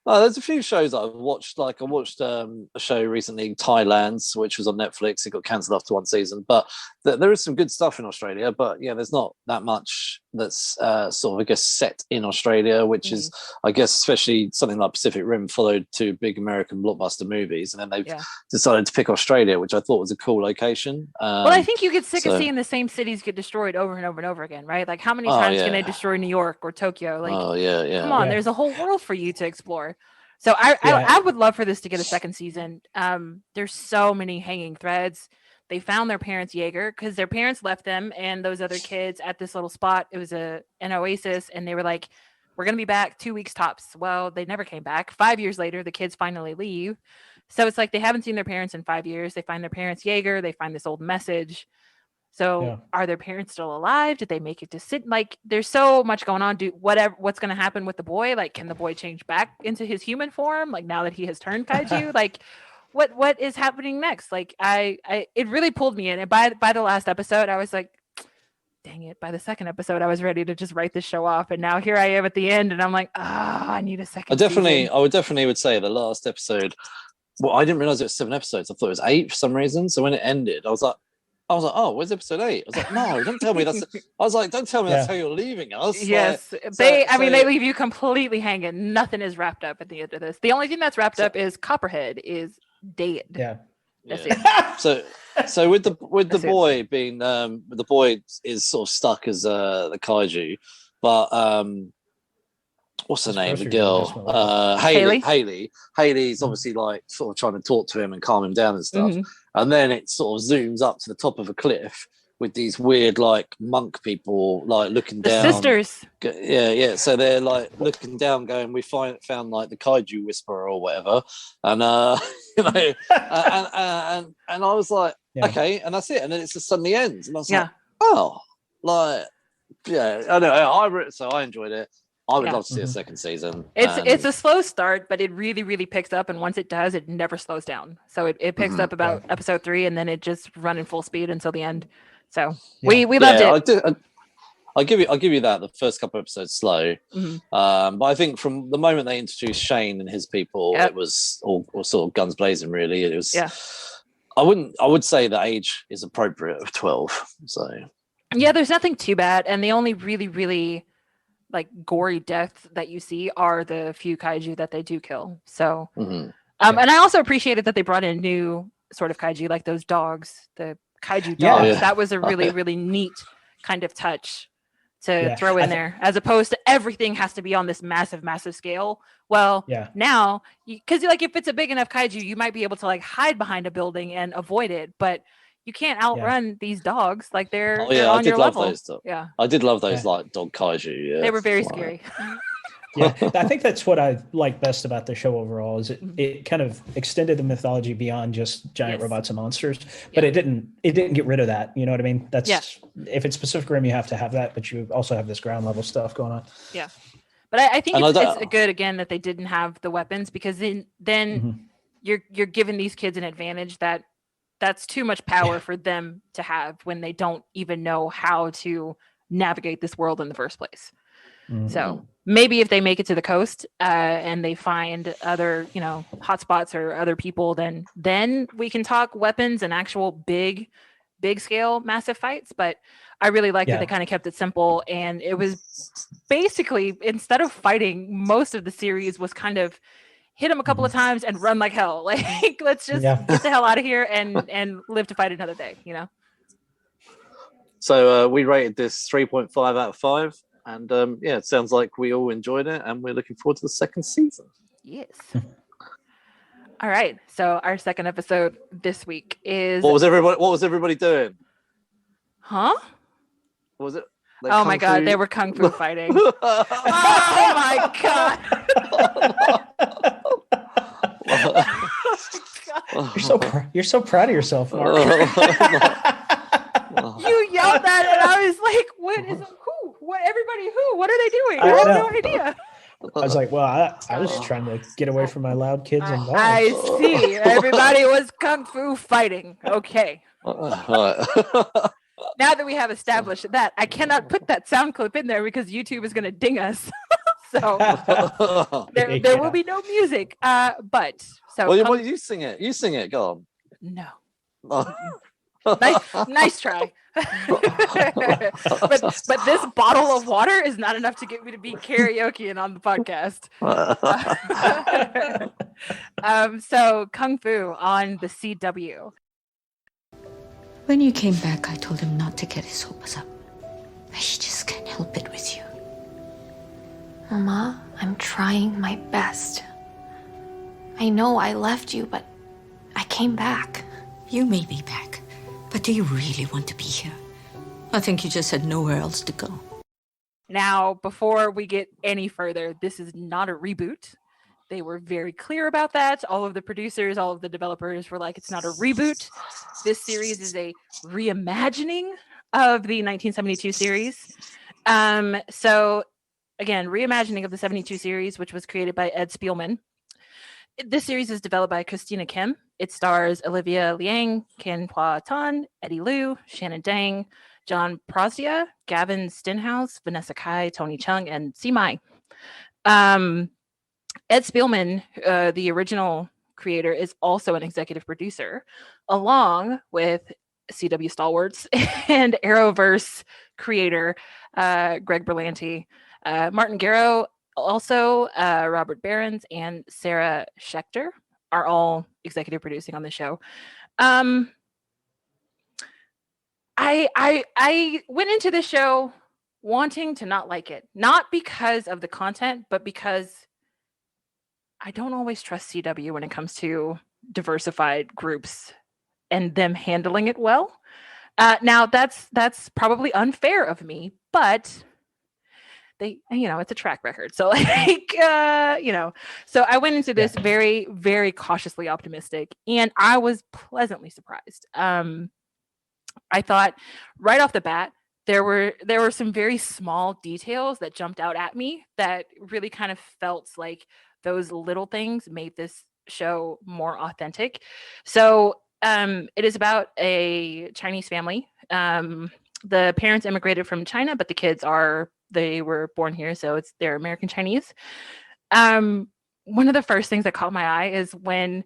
There's a few shows that I've watched. Like I watched a show recently, Thailand, which was on Netflix. It got cancelled after one season, but there is some good stuff in Australia. But there's not that much that's sort of, I guess, set in Australia, which is, I guess, especially something like Pacific Rim followed two big American blockbuster movies, and then they've decided to pick Australia, which I thought was a cool location. Well, I think you get sick of seeing the same cities get destroyed over and over and over again, right? Like, how many times can they destroy New York or Tokyo? Like, come on, there's a whole world for you to explore. So I would love for this to get a second season. There's so many hanging threads. They found their parents' Jaeger because their parents left them and those other kids at this little spot. It was an oasis, and they were like, we're going to be back 2 weeks tops. Well, they never came back. 5 years later, the kids finally leave. So it's like they haven't seen their parents in 5 years. They find their parents' Jaeger. They find this old message. So are their parents still alive? Did they make it to sit? Like, there's so much going on. What's going to happen with the boy? Like, can the boy change back into his human form? Like, now that he has turned kaiju, like what is happening next? Like, it really pulled me in. And by the last episode, I was like, dang it. By the second episode, I was ready to just write this show off. And now here I am at the end, and I'm like, I need a second season. I would definitely say the last episode, well, I didn't realize it was 7 episodes. I thought it was 8 for some reason. So when it ended, I was like, oh, where's episode 8? I was like, no, don't tell me that's. I was like, don't tell me that's how you're leaving us. Yes, like, they leave you completely hanging. Nothing is wrapped up at the end of this. The only thing that's wrapped up is Copperhead is dead. Yeah, that's it. So with the boy being the boy is sort of stuck as the kaiju, but what's her name? The girl, Haley's obviously like sort of trying to talk to him and calm him down and stuff. And then it sort of zooms up to the top of a cliff with these weird like monk people like looking down. Sisters. Yeah. So they're like looking down, going, "We found like the kaiju whisperer or whatever," and and I was like, okay, and that's it. And then it just suddenly ends, and I was like, oh, like I know. So I enjoyed it. I would love to see a second season. It's a slow start, but it really, really picks up. And once it does, it never slows down. So it picks up about episode 3, and then it just running full speed until the end. So we loved it. I'll give you that. The first couple of episodes slow, but I think from the moment they introduced Shane and his people, it was all sort of guns blazing. Really, it was. I would say the age is appropriate of 12. So there's nothing too bad, and the only really, really like gory deaths that you see are the few kaiju that they do kill. So, and I also appreciated that they brought in new sort of kaiju, like those dogs, the kaiju dogs. Yeah. That was a really, really neat kind of touch to throw in there, as opposed to everything has to be on this massive scale. Well, now, because like if it's a big enough kaiju, you might be able to like hide behind a building and avoid it, but you can't outrun these dogs. Like they're on your level. I did love those like dog kaiju. Yeah, they were very scary. I think that's what I like best about the show overall is it kind of extended the mythology beyond just giant robots and monsters, but it didn't get rid of that. You know what I mean? That's if it's Pacific Rim, you have to have that, but you also have this ground level stuff going on. Yeah. But I think it's good again that they didn't have the weapons, because then you're giving these kids an advantage that's too much power for them to have when they don't even know how to navigate this world in the first place. So maybe if they make it to the coast and they find other, hotspots or other people, then we can talk weapons and actual big scale massive fights. But I really like that they kind of kept it simple, and it was basically, instead of fighting, most of the series was kind of hit them a couple of times and run like hell. Like, let's just get the hell out of here and live to fight another day, So we rated this 3.5 out of 5. And it sounds like we all enjoyed it, and we're looking forward to the second season. Yes. All right. So our second episode this week is What was everybody doing? Huh? What was it? Oh my god, they were kung fu fighting. Oh my god. You're so proud of yourself, Mark. You yelled at it, and I was like, "What is who? What everybody? Who? What are they doing? I have no idea." I was like, "Well, I was trying to get away from my loud kids and dogs." I see. Everybody was kung fu fighting. Okay. Now that we have established that, I cannot put that sound clip in there because YouTube is going to ding us. So there will be no music. But so well, you sing it. You sing it. Go on. No. Nice try. but this bottle of water is not enough to get me to be karaokeing on the podcast. So Kung Fu on the CW. When you came back, I told him not to get his hopes up. He just can't help it with you. Mama, I'm trying my best. I know I left you, but I came back. You may be back, but do you really want to be here? I think you just had nowhere else to go. Now, before we get any further, this is not a reboot. They were very clear about that. All of the producers, all of the developers were like, it's not a reboot. This series is a reimagining of the 1972 series. So, again, reimagining of the 72 series, which was created by Ed Spielman. This series is developed by Christina Kim. It stars Olivia Liang, Ken Hua Tan, Eddie Liu, Shannon Dang, John Prozia, Gavin Stenhouse, Vanessa Kai, Tony Chung, and Si Mai. Ed Spielman, the original creator, is also an executive producer, along with CW stalwarts and Arrowverse creator Greg Berlanti, Martin Garrow, also Robert Behrens and Sarah Schechter are all executive producing on the show. I went into the show wanting to not like it, not because of the content, but because I don't always trust CW when it comes to diversified groups and them handling it well. Now that's probably unfair of me, but they, it's a track record. So so I went into this very, very cautiously optimistic, and I was pleasantly surprised. I thought right off the bat, there were some very small details that jumped out at me that really kind of felt like those little things made this show more authentic. So it is about a Chinese family. The parents immigrated from China, but the kids they were born here, so they're American Chinese. One of the first things that caught my eye is when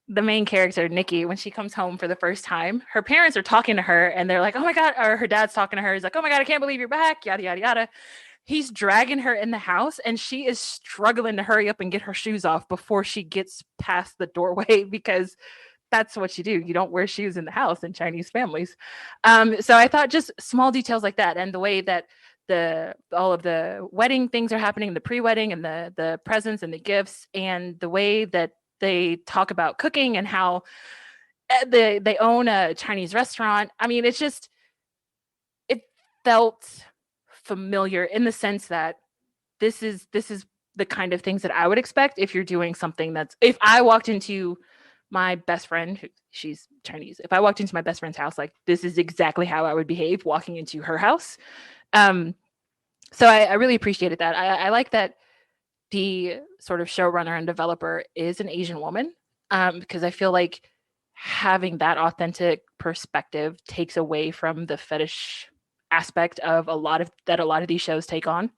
the main character, Nikki, when she comes home for the first time, her parents are talking to her and they're like, oh my God, or her dad's talking to her. He's like, oh my God, I can't believe you're back, yada, yada, yada. He's dragging her in the house and she is struggling to hurry up and get her shoes off before she gets past the doorway, because that's what you do. You don't wear shoes in the house in Chinese families. So I thought just small details like that, and the way that all of the wedding things are happening, the pre-wedding and the presents and the gifts, and the way that they talk about cooking and how they own a Chinese restaurant. I mean, it felt familiar in the sense that this is the kind of things that I would expect if you're doing something if I walked into my best friend, she's Chinese, if I walked into my best friend's house, like, this is exactly how I would behave walking into her house. So I really appreciated that. I like that the sort of showrunner and developer is an Asian woman, because I feel like having that authentic perspective takes away from the fetish aspect of a lot of these shows take on.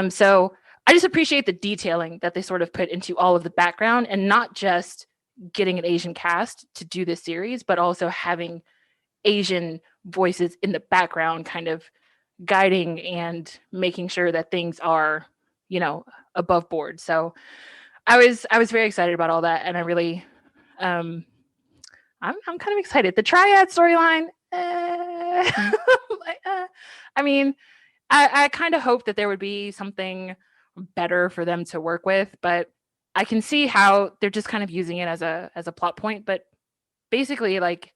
So I just appreciate the detailing that they sort of put into all of the background, and not just getting an Asian cast to do this series, but also having Asian voices in the background kind of guiding and making sure that things are, above board. So I was very excited about all that, and I really I'm kind of excited. The triad storyline, I mean, I kind of hope that there would be something better for them to work with, but I can see how they're just kind of using it as a plot point. But basically, like,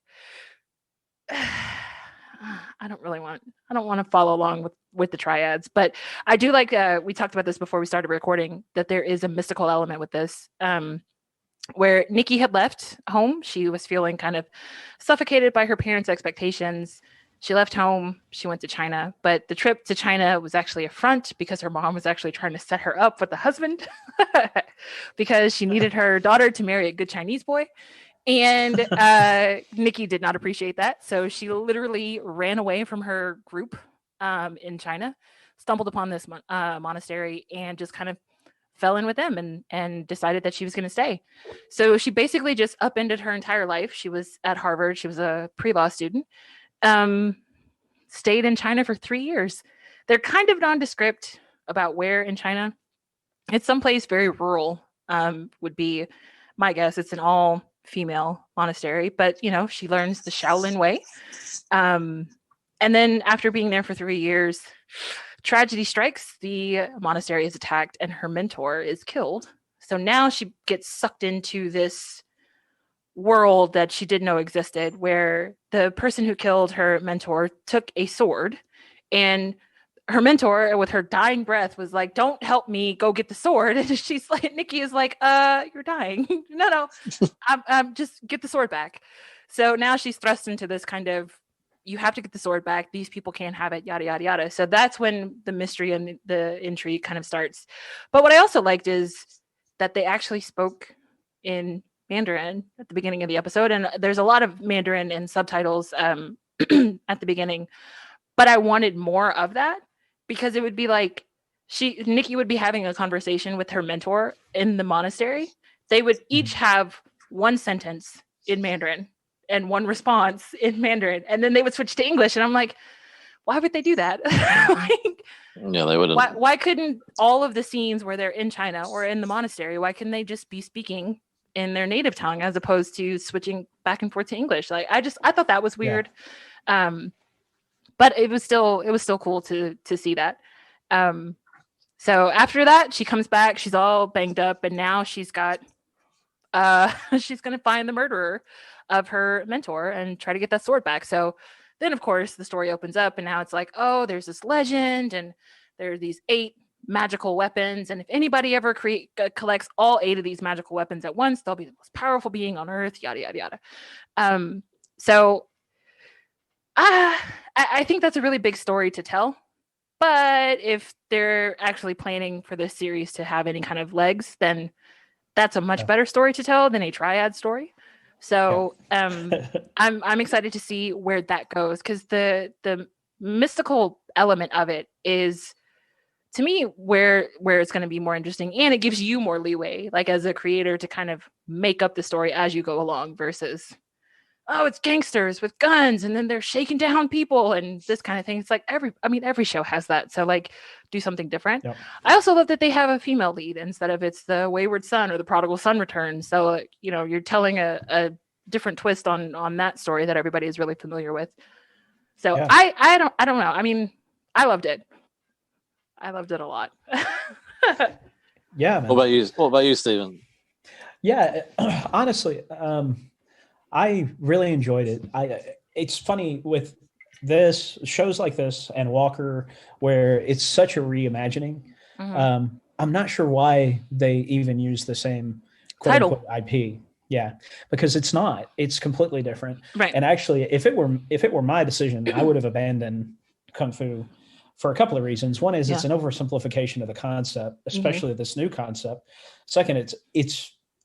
I don't want to follow along with the triads, but I do like, we talked about this before we started recording, that there is a mystical element with this, where Nikki had left home. She was feeling kind of suffocated by her parents' expectations. She left home, she went to China, but the trip to China was actually a front because her mom was actually trying to set her up with a husband because she needed her daughter to marry a good Chinese boy. And Nikki did not appreciate that. So she literally ran away from her group in China, stumbled upon this monastery, and just kind of fell in with them and decided that she was going to stay. So she basically just upended her entire life. She was at Harvard. She was a pre-law student. Stayed in China for 3 years. They're kind of nondescript about where in China. It's someplace very rural, would be my guess. It's an all-female monastery, but she learns the Shaolin way. And then after being there for 3 years, tragedy strikes. The monastery is attacked and her mentor is killed. So now she gets sucked into this world that she didn't know existed, where the person who killed her mentor took a sword, and her mentor, with her dying breath, was like, don't help me, go get the sword. And she's like, Nikki is like, you're dying. no, I'm just get the sword back. So now she's thrust into this kind of, you have to get the sword back, these people can't have it, yada yada yada. So that's when the mystery and the intrigue kind of starts. But what I also liked is that they actually spoke in Mandarin at the beginning of the episode, and there's a lot of Mandarin and subtitles at the beginning, but I wanted more of that, because it would be like Nikki would be having a conversation with her mentor in the monastery. They would each have one sentence in Mandarin and one response in Mandarin, and then they would switch to English, and I'm like, why would they do that? Yeah, they wouldn't. Why couldn't all of the scenes where they're in China or in the monastery, why couldn't they just be strictly in their native tongue as opposed to switching back and forth to English? Like, I thought that was weird. Yeah. But it was still cool to see that. So after that, she comes back, she's all banged up, and now she's got she's going to find the murderer of her mentor and try to get that sword back. So then, of course, the story opens up, and now it's like, oh, there's this legend, and there are these 8 magical weapons, and if anybody ever collects all 8 of these magical weapons at once, they'll be the most powerful being on earth, yada yada yada. So I think that's a really big story to tell. But if they're actually planning for this series to have any kind of legs, then that's a much better story to tell than a triad story. So I'm excited to see where that goes, because the mystical element of it is, to me, where it's going to be more interesting, and it gives you more leeway, like as a creator, to kind of make up the story as you go along, versus, oh, it's gangsters with guns and then they're shaking down people and this kind of thing. It's like every show has that. So like, do something different. Yep. I also love that they have a female lead instead of it's the wayward son or the prodigal son returns. So you're telling a different twist on that story that everybody is really familiar with. So I don't know. I mean, I loved it. I loved it a lot. Yeah. Man. What about you, Stephen? Yeah, honestly, I really enjoyed it. It's funny with this shows like this and Walker, where it's such a reimagining. Mm-hmm. I'm not sure why they even use the same title IP. Yeah, because it's not. It's completely different. Right. And actually, if it were my decision, I would have abandoned Kung Fu for a couple of reasons. One is it's an oversimplification of the concept, especially this new concept. Second,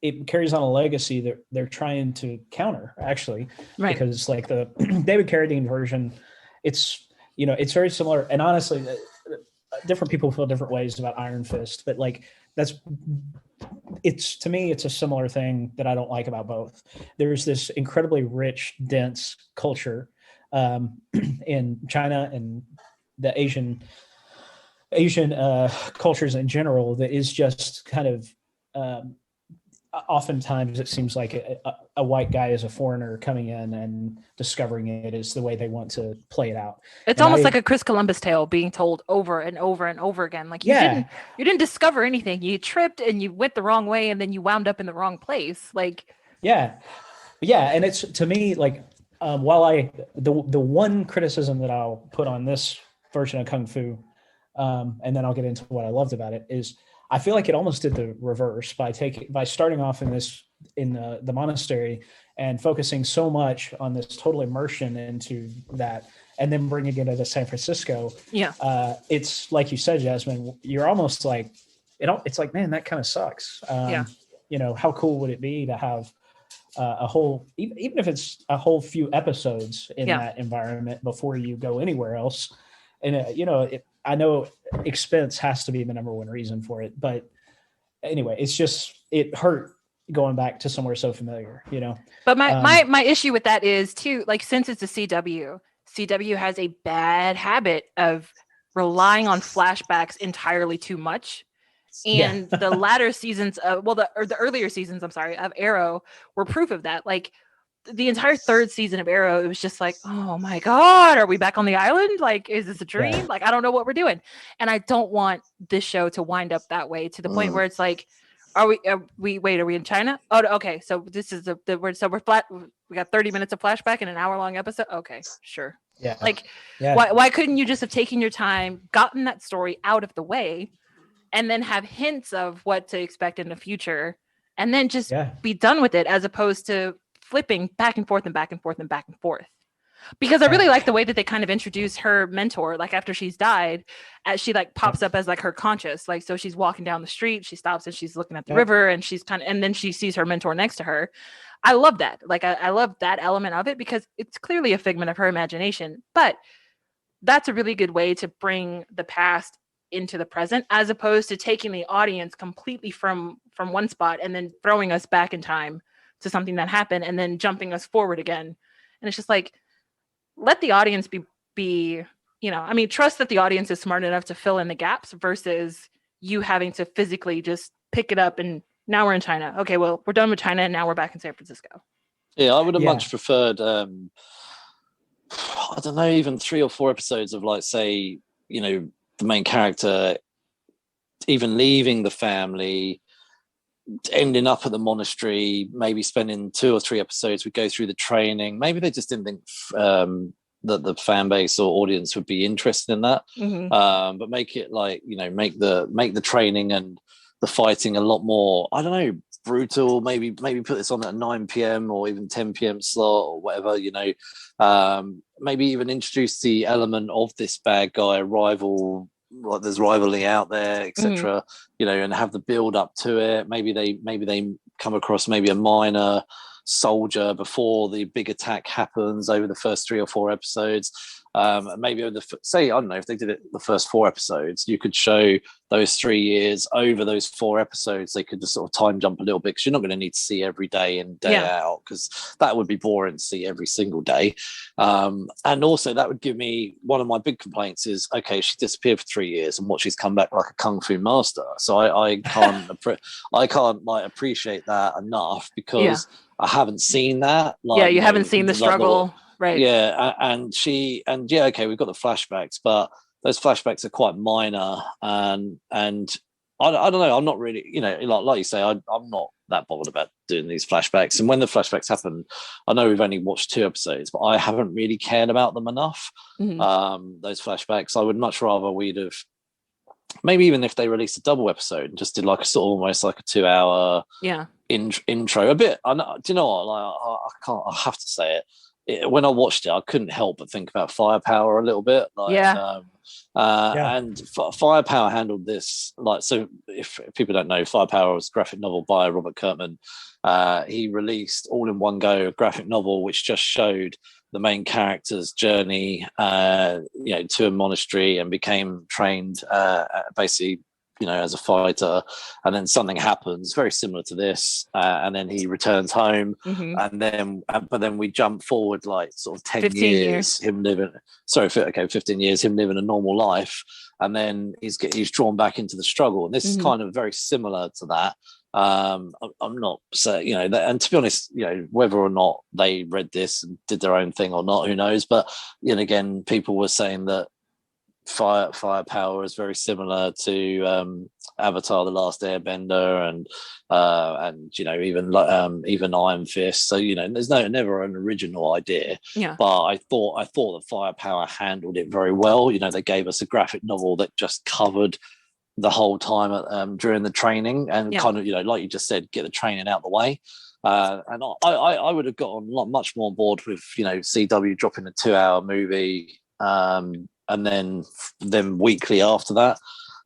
it carries on a legacy that they're trying to counter, actually, because like the David Carradine version, it's very similar. And honestly, different people feel different ways about Iron Fist, but like to me, it's a similar thing that I don't like about both. There's this incredibly rich, dense culture in China and the Asian cultures in general that is just kind of oftentimes it seems like a white guy is a foreigner coming in and discovering it is the way they want to play it out. It's almost like a Chris Columbus tale being told over and over and over again. Like you didn't discover anything. You tripped and you went the wrong way and then you wound up in the wrong place. Like yeah. And it's, to me, like while the one criticism that I'll put on this version of Kung Fu, and then I'll get into what I loved about it, is I feel like it almost did the reverse by starting off in the monastery and focusing so much on this total immersion into that, and then bringing it into San Francisco. Yeah. It's like you said, Jasmine, you're almost like, it's like, man, that kind of sucks. How cool would it be to have a whole, even if it's a whole few episodes in that environment before you go anywhere else. And, I know expense has to be the number one reason for it, but anyway, it hurt going back to somewhere so familiar, But my issue with that is too, like, since it's a CW has a bad habit of relying on flashbacks entirely too much. And the latter seasons of, the earlier seasons, of Arrow were proof of that. Like, the entire third season of Arrow, it was just like, oh my God, are we back on the island? Like, is this a dream? Yeah. Like, I don't know what we're doing. And I don't want this show to wind up that way, to the point where it's like, are we in China? Oh, okay. So this is we're flat. We got 30 minutes of flashback in an hour-long episode. Okay, sure. Yeah. Like, why couldn't you just have taken your time, gotten that story out of the way, and then have hints of what to expect in the future, and then just be done with it, as opposed to flipping back and forth and back and forth and back and forth. Because I really like the way that they kind of introduce her mentor, like after she's died, as she like pops up as like her conscious, like, so she's walking down the street, she stops and she's looking at the river, and she's and then she sees her mentor next to her. I love that. Like, I love that element of it, because it's clearly a figment of her imagination, but that's a really good way to bring the past into the present, as opposed to taking the audience completely from one spot and then throwing us back in time to something that happened and then jumping us forward again. And it's just like, let the audience be trust that the audience is smart enough to fill in the gaps, versus you having to physically just pick it up and now we're in China. Okay, well, we're done with China and now we're back in San Francisco. Yeah, I would have much preferred, I don't know, even 3 or 4 episodes of, like, say, the main character even leaving the family, ending up at the monastery, maybe spending 2 or 3 episodes, we go through the training. Maybe they just didn't think that the fan base or audience would be interested in that. Mm-hmm. But make it like, make the training and the fighting a lot more, I don't know, brutal. Maybe put this on at a 9 p.m. or even 10 p.m. slot or whatever, you know. Maybe even introduce the element of this bad guy rival, like there's rivalry out there, etc. You know, and have the build up to it. Maybe they come across maybe a minor soldier before the big attack happens over the first 3 or 4 episodes. Maybe over say, I don't know, if they did it the first 4 episodes, you could show those 3 years over those 4 episodes. They could just sort of time jump a little bit, because you're not going to need to see every day in, day out, because that would be boring to see every single day. And also that would give me, one of my big complaints is, okay, she disappeared for 3 years and what, she's come back like a kung fu master. So I can't like appreciate that enough, because I haven't seen that. Like, you haven't seen the struggle. Right. Yeah, and okay, we've got the flashbacks, but those flashbacks are quite minor, and I don't know. I'm not really, you know, like you say, I'm not that bothered about doing these flashbacks. And when the flashbacks happen, I know we've only watched 2 episodes, but I haven't really cared about them enough. Those flashbacks, I would much rather we'd have, maybe even if they released a double episode and just did like a sort of almost like a 2-hour intro. A bit. Do you know what? Like, I have to say it. When I watched it, I couldn't help but think about Firepower a little bit. Like, and Firepower handled this like, so. If people don't know, Firepower was a graphic novel by Robert Kirkman. He released all in one go a graphic novel which just showed the main character's journey, you know, to a monastery and became trained, basically, you know, as a fighter, and then something happens very similar to this, and then he returns home, and then but then we jump forward like sort of 10 years, him living 15 years, him living a normal life, and then he's drawn back into the struggle, and this is kind of very similar to that. I'm not saying, you know, that, and to be honest, you know, whether or not they read this and did their own thing or not, who knows, but you know, again, people were saying that Firepower is very similar to Avatar: The Last Airbender, and you know, even Iron Fist. So you know, there's never an original idea. But I thought that Firepower handled it very well. You know, they gave us a graphic novel that just covered the whole time during the training, and kind of, you know, like you just said, get the training out the way. And I would have gotten much more on board with, you know, CW dropping a 2-hour movie. And then weekly after that.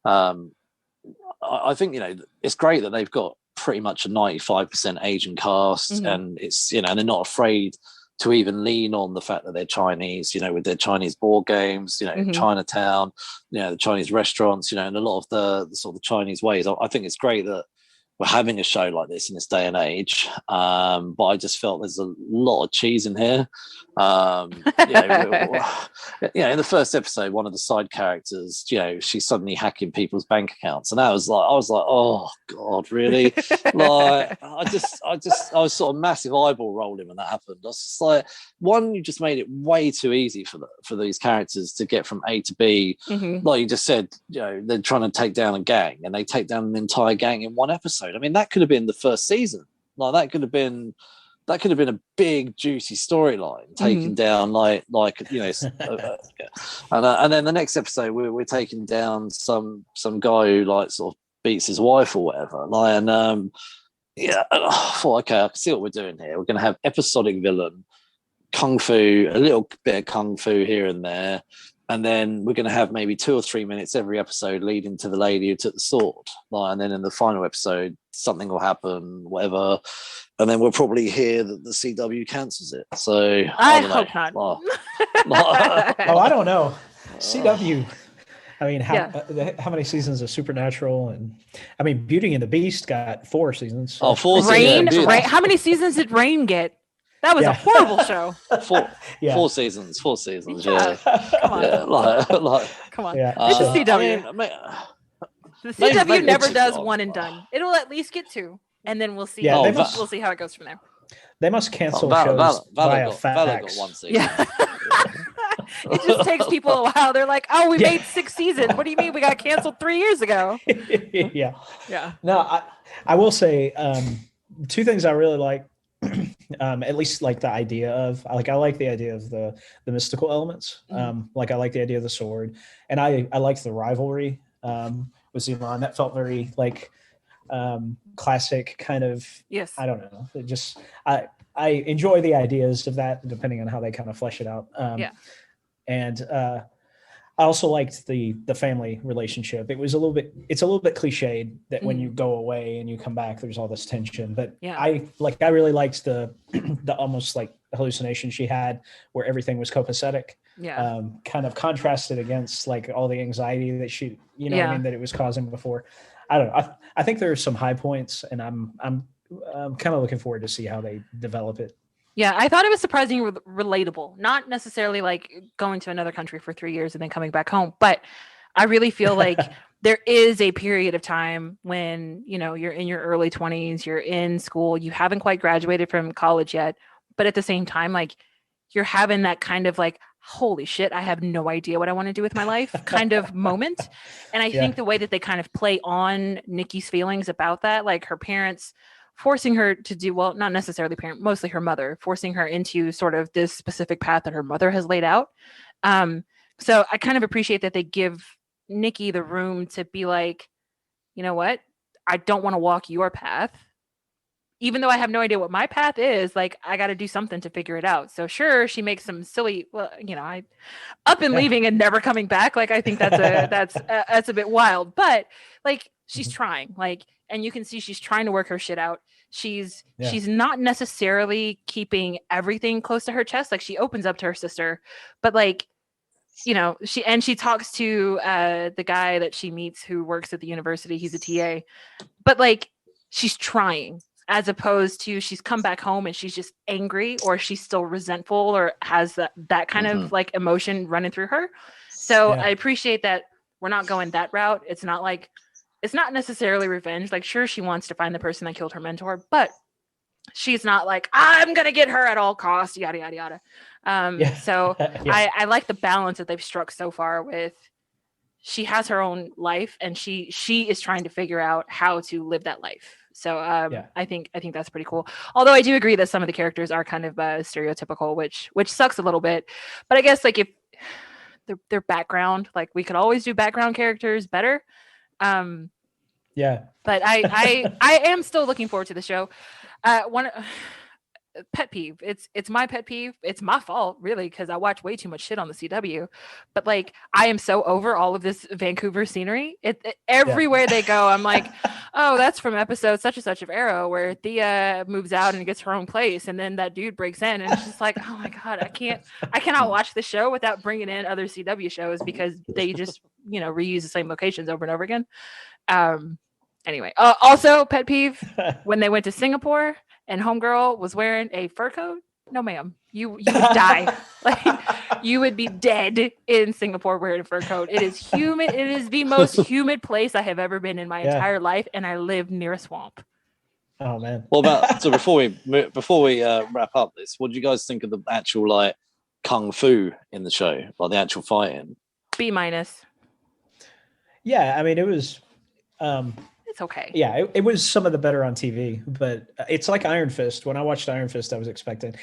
I think, you know, it's great that they've got pretty much a 95% Asian cast, and it's, you know, and they're not afraid to even lean on the fact that they're Chinese, you know, with their Chinese board games, you know, Chinatown, you know, the Chinese restaurants, you know, and a lot of the sort of Chinese ways. I think it's great that we're having a show like this in this day and age, but I just felt there's a lot of cheese in here. You know, in the first episode, one of the side characters, you know, she's suddenly hacking people's bank accounts, and I was like, oh god, really? Like, I was sort of massive eyeball rolling when that happened. I was just like, one, you just made it way too easy for these characters to get from A to B. Like you just said, you know, they're trying to take down a gang, and they take down an entire gang in one episode. I mean, that could have been the first season. Like, that could have been a big juicy storyline, taking down like you know, and then the next episode we're taking down some guy who like sort of beats his wife or whatever. Like, and I thought, okay, I can see what we're doing here. We're going to have episodic villain, kung fu, a little bit of kung fu here and there. And then we're going to have maybe 2 or 3 minutes every episode leading to the lady who took the sword. Like, and then in the final episode, something will happen, whatever. And then we'll probably hear that the CW cancels it. So I hope not. I don't know. CW. I mean, how many seasons of Supernatural? And I mean, Beauty and the Beast got 4 seasons. So. 4 seasons. Rain. How many seasons did Rain get? That was a horrible show. 4 seasons. 4 seasons. Yeah. Come on. Yeah, come on. Yeah. It's the CW. I mean, the CW never does 1 and done. It'll at least get 2, and then we'll see. Yeah, we'll see how it goes from there. They must cancel shows via fax. Got 1 season. Yeah. It just takes people a while. They're like, "Oh, we made 6 seasons. What do you mean we got canceled 3 years ago?" Yeah. Yeah. No, I will say 2 things I really like. At least like the idea of, I like the idea of the mystical elements. Like, I like the idea of the sword, and I liked the rivalry with Zeman. That felt very like classic kind of. Yes. I don't know. It just I enjoy the ideas of that, depending on how they kind of flesh it out. And I also liked the family relationship. It's a little bit cliched that when you go away and you come back, there's all this tension. But I really liked the almost like hallucination she had where everything was copacetic. Yeah. Kind of contrasted against like all the anxiety that she, what I mean, that it was causing before. I don't know. I think there are some high points, and I'm kind of looking forward to see how they develop it. Yeah, I thought it was surprisingly relatable. Not necessarily like going to another country for 3 years and then coming back home, but I really feel like there is a period of time when, you're in your early 20s, you're in school, you haven't quite graduated from college yet, but at the same time, like you're having that kind of like, holy shit, I have no idea what I want to do with my life kind of moment. And I think the way that they kind of play on Nikki's feelings about that, like her parents forcing her to do, well, not necessarily mostly her mother, forcing her into sort of this specific path that her mother has laid out. So I kind of appreciate that they give Nikki the room to be like, you know what? I don't want to walk your path. Even though I have no idea what my path is, like I got to do something to figure it out. So sure, she makes some silly, up and leaving and never coming back. Like I think that's a bit wild, but like she's trying, like, and you can see she's trying to work her shit out. She's not necessarily keeping everything close to her chest. Like she opens up to her sister, but like, she talks to the guy that she meets who works at the university. He's a TA, but like she's trying, as opposed to she's come back home and she's just angry, or she's still resentful, or has that kind of like emotion running through her. So I appreciate that we're not going that route. It's not necessarily revenge. Like, sure, she wants to find the person that killed her mentor, but she's not like, I'm going to get her at all costs, yada, yada, yada. So I like the balance that they've struck so far with, she has her own life and she is trying to figure out how to live that life. So I think that's pretty cool. Although I do agree that some of the characters are kind of stereotypical, which sucks a little bit. But I guess like if their background, like we could always do background characters better. But I am still looking forward to the show. One pet peeve. It's my pet peeve. It's my fault, really, because I watch way too much shit on the CW. But like, I am so over all of this Vancouver scenery. Everywhere they go, I'm like, oh, that's from episode such and such of Arrow, where Thea moves out and gets her own place, and then that dude breaks in, and it's just like, oh my god, I cannot watch the show without bringing in other CW shows because they just reuse the same locations over and over again. Anyway, also pet peeve, when they went to Singapore and homegirl was wearing a fur coat. No, ma'am, you would die. Like you would be dead in Singapore wearing a fur coat. It is humid. It is the most humid place I have ever been in my entire life, and I live near a swamp. Oh man. Well, so before we wrap up this, what do you guys think of the actual like kung fu in the show, like the actual fighting? B-. Yeah, I mean it was. It's okay. Yeah, it was some of the better on TV, but it's like Iron Fist. When I watched Iron Fist, I was expecting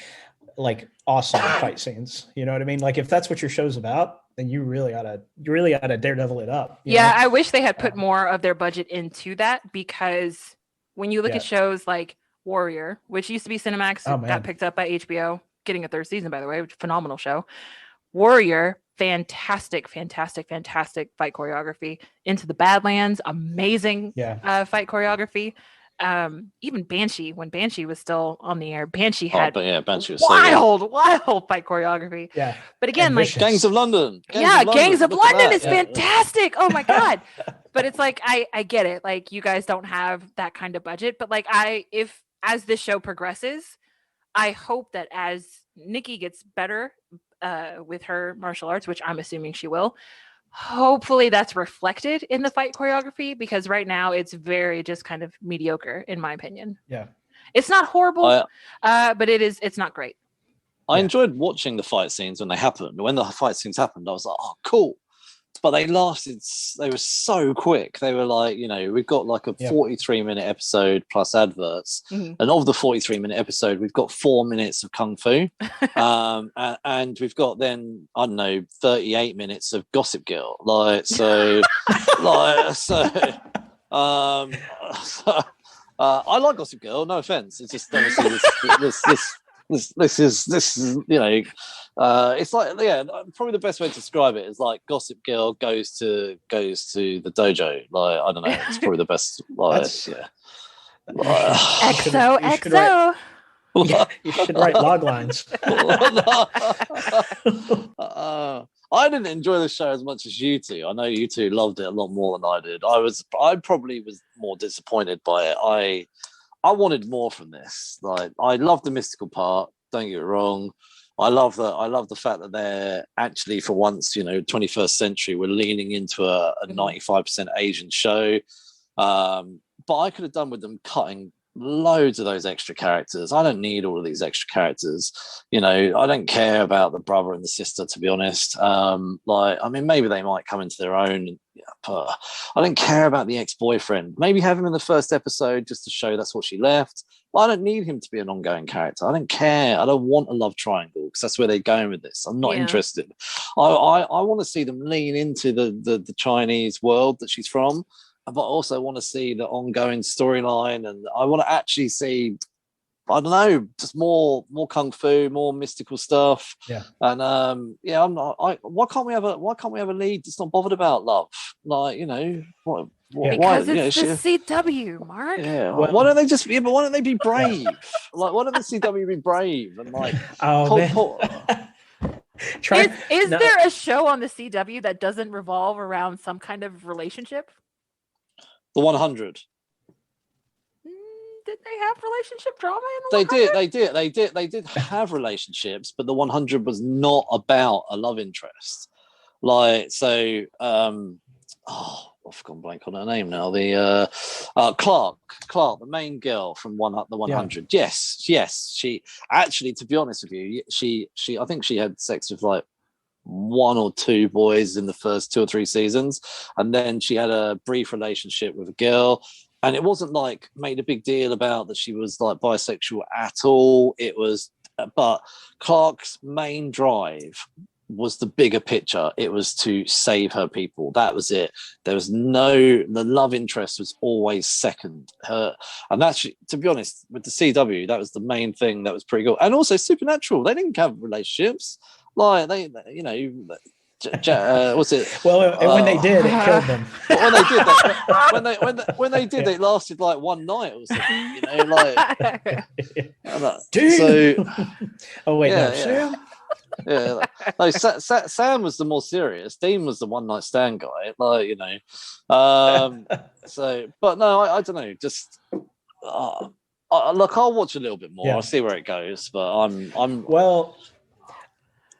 like awesome fight scenes. You know what I mean? Like if that's what your show's about, then you really ought to daredevil it up. You know? I wish they had put more of their budget into that, because when you look at shows like Warrior, which used to be Cinemax, got picked up by HBO, getting a 3rd season, by the way, which phenomenal show. Warrior, fantastic fight choreography. Into the Badlands, amazing fight choreography. Even Banshee, when Banshee was still on the air, Banshee had Banshee was wild fight choreography. Yeah, but again, like Gangs of London. Gangs of London is fantastic. Oh my god! But it's like I get it. Like you guys don't have that kind of budget, but like as this show progresses, I hope that as Nikki gets better with her martial arts, which I'm assuming she will, hopefully that's reflected in the fight choreography, because right now it's very just kind of mediocre in my opinion. It's not horrible, but it's not great. I enjoyed watching the fight scenes when they happened. When the fight scenes happened, I was like, oh cool, but they were so quick. They were like, we've got like a 43-minute episode plus adverts, and of the 43-minute episode we've got 4 minutes of kung fu, and we've got then, I don't know, 38 minutes of Gossip Girl, I like Gossip Girl. No offense. It's just honestly this is it's like probably the best way to describe it is like Gossip Girl goes to the dojo. Like I don't know. It's probably the best. Like XO. Yeah, you should write log lines. I didn't enjoy the show as much as you two. I know you two loved it a lot more than I did. I probably was more disappointed by it. I wanted more from this. Like I love the mystical part. Don't get it wrong. I love the fact that they're actually for once, 21st century, we're leaning into a 95% Asian show. But I could have done with them cutting loads of those extra characters. I don't need all of these extra characters. I don't care about the brother and the sister, to be honest. Maybe they might come into their own, but I don't care about the ex-boyfriend. Maybe have him in the first episode just to show that's what she left. I don't need him to be an ongoing character. I don't care. I don't want a love triangle because that's where they're going with this. I'm not interested. I want to see them lean into the Chinese world that she's from, but I also want to see the ongoing storyline, and I want to actually see, I don't know, just more kung fu, more mystical stuff. Yeah. And I'm not. Why can't we have a lead that's not bothered about love? Like what? Because it's the CW, Mark. Yeah. Why don't they just? Yeah, but why don't they be brave? Like, why don't the CW be brave and like? Is there a show on the CW that doesn't revolve around some kind of relationship? The 100. Did they have relationship drama in the 100? They did have relationships, but the 100 was not about a love interest. Like so, I've gone blank on her name now. The Clark, the main girl from the 100. Yeah. Yes. She actually, to be honest with you, she I think she had sex with like one or two boys in the first 2 or 3 seasons, and then she had a brief relationship with a girl, and it wasn't like made a big deal about that she was like bisexual at all. It was, but Clark's main drive was the bigger picture. It was to save her people. That was it. There was the love interest was always second. And that's, to be honest, with the CW, that was the main thing that was pretty good. And also Supernatural, they didn't have relationships. Like they what's it? Well, when they did, it killed them. When they did that, when they did, it lasted like one night or something. So. Oh wait, yeah, no, Sam. Yeah, no, Sam was the more serious. Dean was the one night stand guy. So, but no, I don't know. Just look, I'll watch a little bit more. Yeah. I'll see where it goes. But I'm well.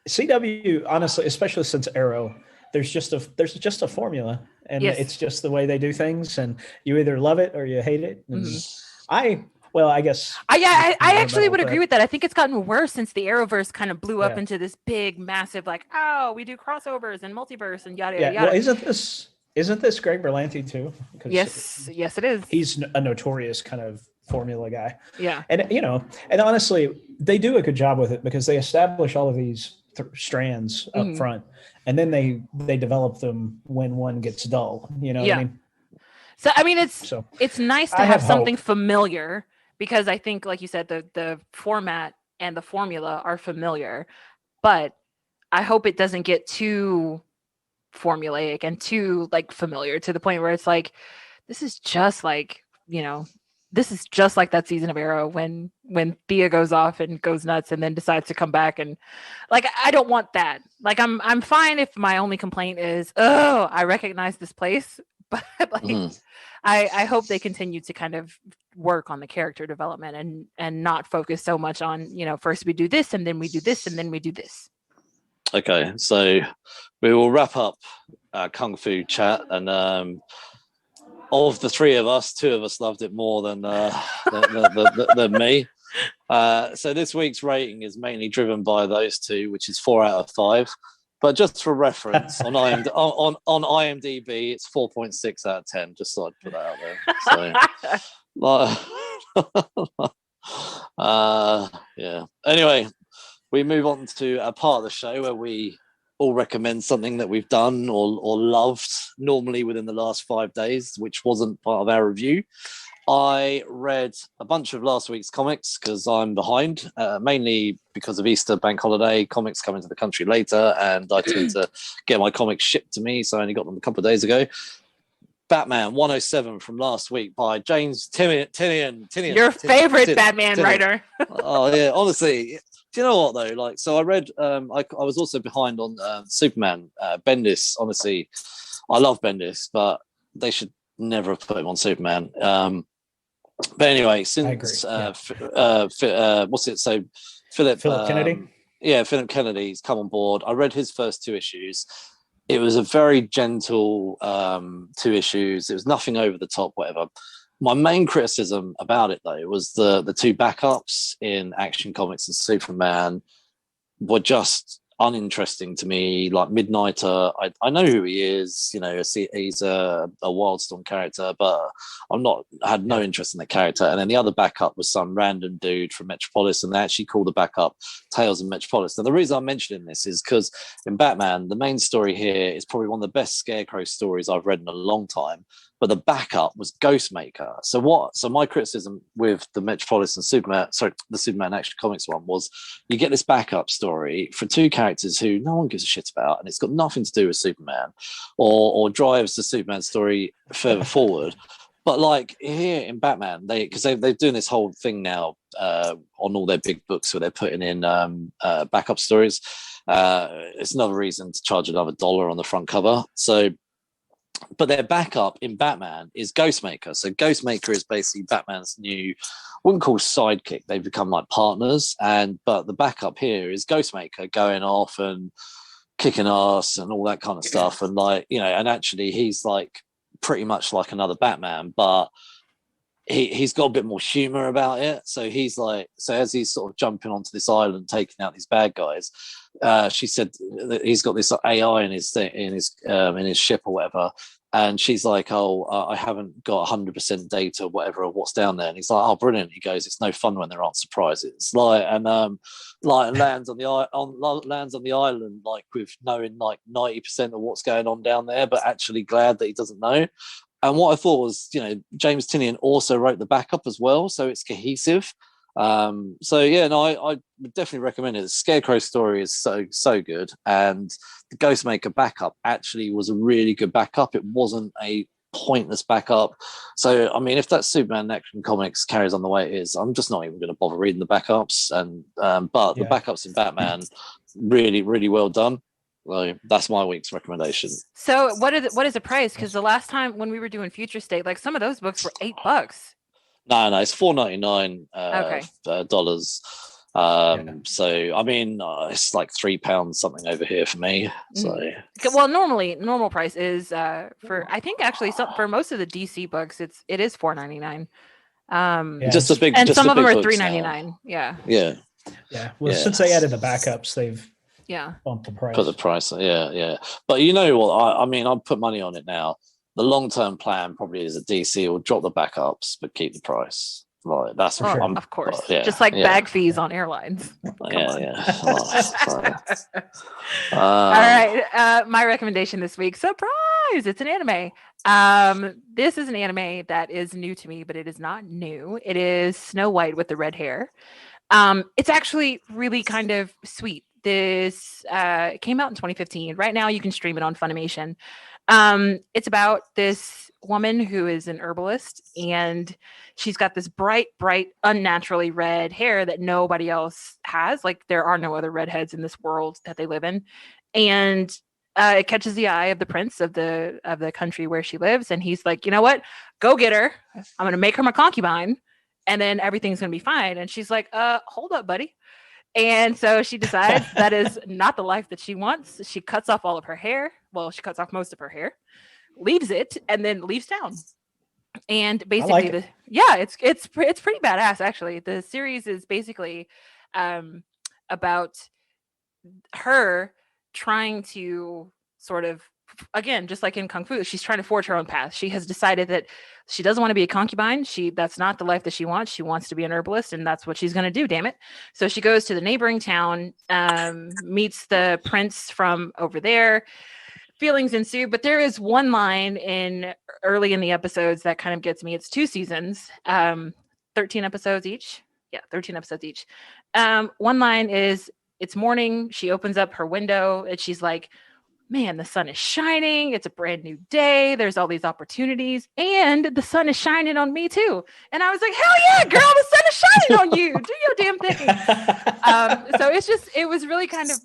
CW, honestly, especially since Arrow, there's just a formula, and it's just the way they do things, and you either love it or you hate it. And I guess I actually would agree with that. I think it's gotten worse since the Arrowverse kind of blew up into this big, massive, like, we do crossovers and multiverse and yada yada. Well, isn't this Greg Berlanti too? Yes, it is. He's a notorious kind of formula guy. Yeah, and and honestly, they do a good job with it because they establish all of these strands up front, and then they develop them when one gets dull. What I mean? So I mean, it's nice to have something familiar, because I think, like you said, the format and the formula are familiar, but I hope it doesn't get too formulaic and too like familiar to the point where it's like, this is just like that season of Arrow when Thea goes off and goes nuts and then decides to come back, and like, I don't want that. Like, I'm fine if my only complaint is, I recognize this place, but like, I hope they continue to kind of work on the character development and not focus so much on, first we do this and then we do this and then we do this. Okay, so we will wrap up our Kung Fu chat, and of the 3 of us, 2 of us loved it more than me. So this week's rating is mainly driven by those 2, which is 4 out of 5. But just for reference, on IMDb, it's 4.6 out of 10. Just thought I'd put that out there. So, yeah. Anyway, we move on to a part of the show where we all recommend something that we've done or loved normally within the last 5 days, which wasn't part of our review. I read a bunch of last week's comics because I'm behind, mainly because of Easter bank holiday. Comics come into the country later, and I tend to get my comics shipped to me, so I only got them a couple of days ago. Batman 107 from last week by James Tynion. Your favorite Batman writer. Oh yeah, honestly. Do you know what though? Like, so I read. I was also behind on Superman. Bendis. Honestly, I love Bendis, but they should never have put him on Superman. But anyway, since what's it? So Philip Kennedy. Philip Kennedy's come on board. I read his first 2 issues. It was a very gentle 2 issues. It was nothing over the top, whatever. My main criticism about it, though, was the 2 backups in Action Comics and Superman were just uninteresting to me. Like Midnighter, I know who he is. You know, he's a Wildstorm character, but I had no interest in the character. And then the other backup was some random dude from Metropolis, and they actually called the backup Tales of Metropolis. Now, the reason I'm mentioning this is because in Batman, the main story here is probably one of the best Scarecrow stories I've read in a long time. But the backup was Ghostmaker. So my criticism with the Metropolis and the Superman Action Comics one was you get this backup story for 2 characters who no one gives a shit about, and it's got nothing to do with Superman or drives the Superman story further forward. But like here in Batman, they're doing this whole thing now on all their big books where they're putting in backup stories. It's another reason to charge another $1 on the front cover. But their backup in Batman is Ghostmaker. So Ghostmaker is basically Batman's new, wouldn't call sidekick. They've become like partners. But the backup here is Ghostmaker going off and kicking ass and all that kind of stuff. And like, you know, and actually he's like pretty much like another Batman, but he's got a bit more humor about it. So he's like, so as he's sort of jumping onto this island, taking out these bad guys, she said that he's got this AI in his ship or whatever, and she's like, I haven't got 100% data or whatever of what's down there, and he's like, oh, brilliant. He goes, it's no fun when there aren't surprises. Like, and lands on the island like with knowing like 90% of what's going on down there, but actually glad that he doesn't know. And what I thought was, you know, James Tynion also wrote the backup as well, so it's cohesive. I would definitely recommend it. The Scarecrow story is so good, and the Ghostmaker backup actually was a really good backup. It wasn't a pointless backup. So I mean, if that Superman Action Comics carries on the way it is, I'm just not even going to bother reading the backups. And the backups in Batman, really, really well done. So that's my week's recommendation. So what is the price? Because the last time when we were doing Future State, like some of those books were $8. No, it's $4.99 dollars. So I mean, it's like £3 something over here for me. So well, normal price is for, I think actually for most of the DC books it is $4.99. Just a big, and just some of them are $3.99. Yeah. Well, since they added the backups, they've bumped the price. Put the price. But you know what? I mean, I'll put money on it now. The long-term plan probably is that DC will drop the backups but keep the price. Like that's of course. Just like bag fees on airlines. All right. My recommendation this week. Surprise! It's an anime. This is an anime that is new to me, but it is not new. It is Snow White with the red hair. It's actually really kind of sweet. This came out in 2015. Right now you can stream it on Funimation. It's about this woman who is an herbalist, and she's got this bright, unnaturally red hair that nobody else has. Like there are no other redheads in this world that they live in. And it catches the eye of the prince of the country where she lives. And he's like, you know what? Go get her. I'm going to make her my concubine, and then everything's going to be fine. And she's like, hold up, buddy. And so she decides that is not the life that she wants. She cuts off all of her hair. Well, she cuts off most of her hair, leaves it, and then leaves town. And basically, it's pretty badass, actually. The series is basically about her trying to sort of again, just like in Kung Fu, she's trying to forge her own path. She has decided that she doesn't want to be a concubine. That's not the life that she wants. She wants to be an herbalist, and that's what she's going to do, damn it. So she goes to the neighboring town, meets the prince from over there. Feelings ensue, but there is one line early in the episodes that kind of gets me. It's 2 seasons, 13 episodes each. Yeah, 13 episodes each. One line is, it's morning. She opens up her window and she's like, man, the sun is shining. It's a brand new day. There's all these opportunities, and the sun is shining on me too. And I was like, hell yeah, girl, the sun is shining on you. Do your damn thing. So it was really kind of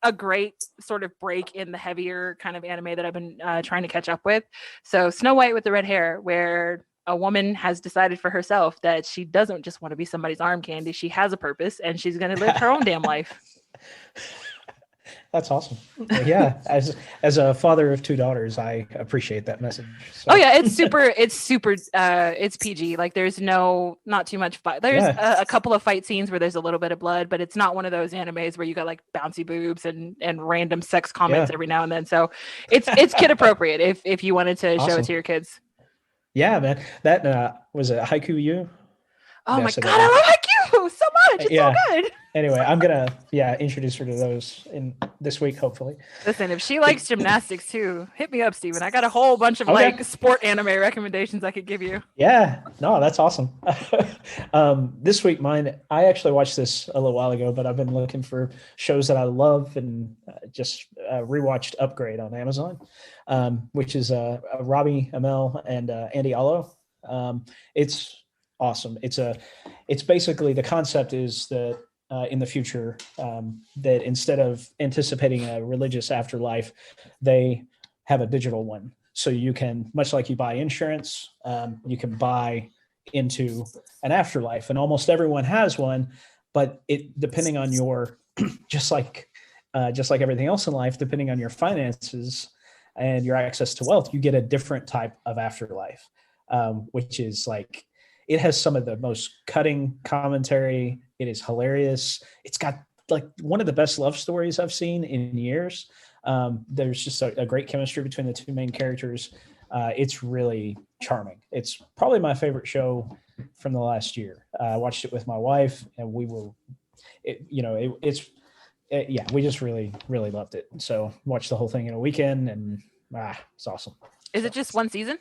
a great sort of break in the heavier kind of anime that I've been trying to catch up with. So Snow White with the red hair, where a woman has decided for herself that she doesn't just want to be somebody's arm candy. She has a purpose, and she's going to live her own damn life. That's awesome. Yeah, as a father of 2 daughters, I appreciate that message. So. Oh yeah, it's PG. Like there's not too much fight. There's a couple of fight scenes where there's a little bit of blood, but it's not one of those animes where you got like bouncy boobs and random sex comments every now and then. So it's kid appropriate if you wanted to show it to your kids. Yeah, man. That was a Haiku U. Oh my God, I love Haiku so much. It's so good. Anyway, I'm gonna introduce her to those in this week, hopefully. Listen, if she likes gymnastics too, hit me up, Steven. I got a whole bunch of sport anime recommendations I could give you. Yeah, no, that's awesome. This week, I actually watched this a little while ago, but I've been looking for shows that I love and just rewatched Upgrade on Amazon, which is Robbie Amell and Andy Allo. It's awesome. It's basically, the concept is that in the future, that instead of anticipating a religious afterlife, they have a digital one. So you can, much like you buy insurance, you can buy into an afterlife, and almost everyone has one. But it, depending on your, just like everything else in life, depending on your finances and your access to wealth, you get a different type of afterlife, which is like, it has some of the most cutting commentary. It is hilarious. It's got like one of the best love stories I've seen in years. There's just a great chemistry between the 2 main characters. It's really charming. It's probably my favorite show from the last year. I watched it with my wife, and we just really, really loved it. So watched the whole thing in a weekend, and it's awesome. Is it just 1 season?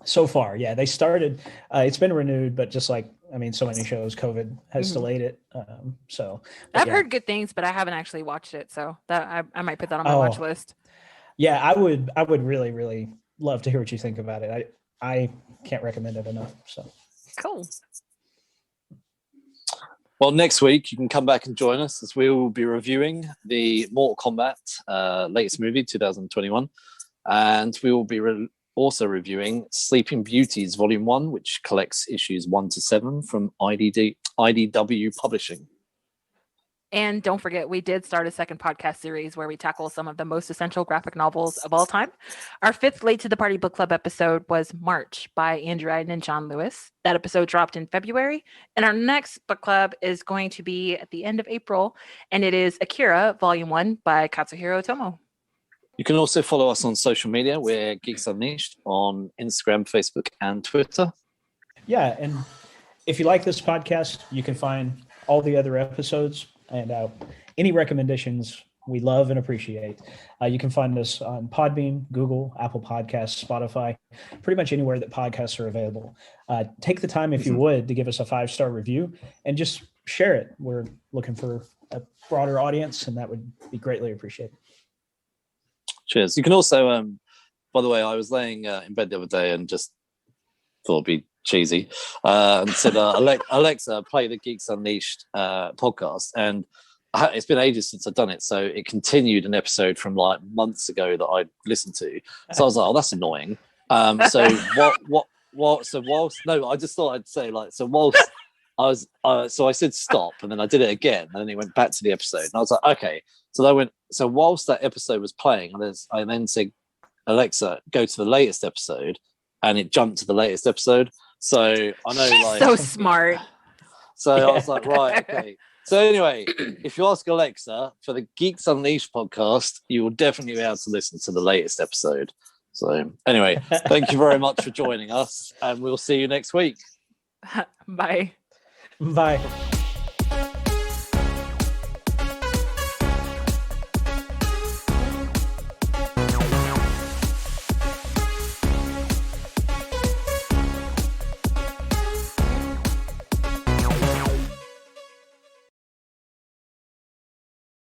So far, yeah. They started, it's been renewed, but just like, so many shows, COVID has delayed it. I've heard good things, but I haven't actually watched it. So that I might put that on my watch list. Yeah, I would really, really love to hear what you think about it. I can't recommend it enough. So cool. Well, next week you can come back and join us, as we will be reviewing the Mortal Kombat latest movie, 2021. And we will be also reviewing Sleeping Beauties Volume 1, which collects issues 1 to 7 from IDW Publishing. And don't forget, we did start a second podcast series where we tackle some of the most essential graphic novels of all time. Our 5th Late to the Party Book Club episode was March by Andrew Iden and John Lewis. That episode dropped in February. And our next book club is going to be at the end of April, and it is Akira Volume 1 by Katsuhiro Otomo. You can also follow us on social media. We're Geeks Unleashed on Instagram, Facebook, and Twitter. Yeah, and if you like this podcast, you can find all the other episodes, and any recommendations we love and appreciate. You can find us on Podbean, Google, Apple Podcasts, Spotify, pretty much anywhere that podcasts are available. Take the time, if you would, to give us a 5-star review and just share it. We're looking for a broader audience, and that would be greatly appreciated. Cheers. You can also, by the way, I was laying in bed the other day and just thought it'd be cheesy and said, Alexa, play the Geeks Unleashed podcast. And it's been ages since I've done it. So it continued an episode from like months ago that I listened to. So I was like, oh, that's annoying. So whilst, no, I just thought I'd say whilst I was, so I said stop, and then I did it again, and then it went back to the episode. And I was like, okay. So whilst that episode was playing, I then said, Alexa, go to the latest episode, and it jumped to the latest episode. So I know, so smart. So I was like, right, okay. So anyway, if you ask Alexa for the Geeks Unleashed podcast, you will definitely be able to listen to the latest episode. So anyway, thank you very much for joining us, and we'll see you next week. Bye. Bye.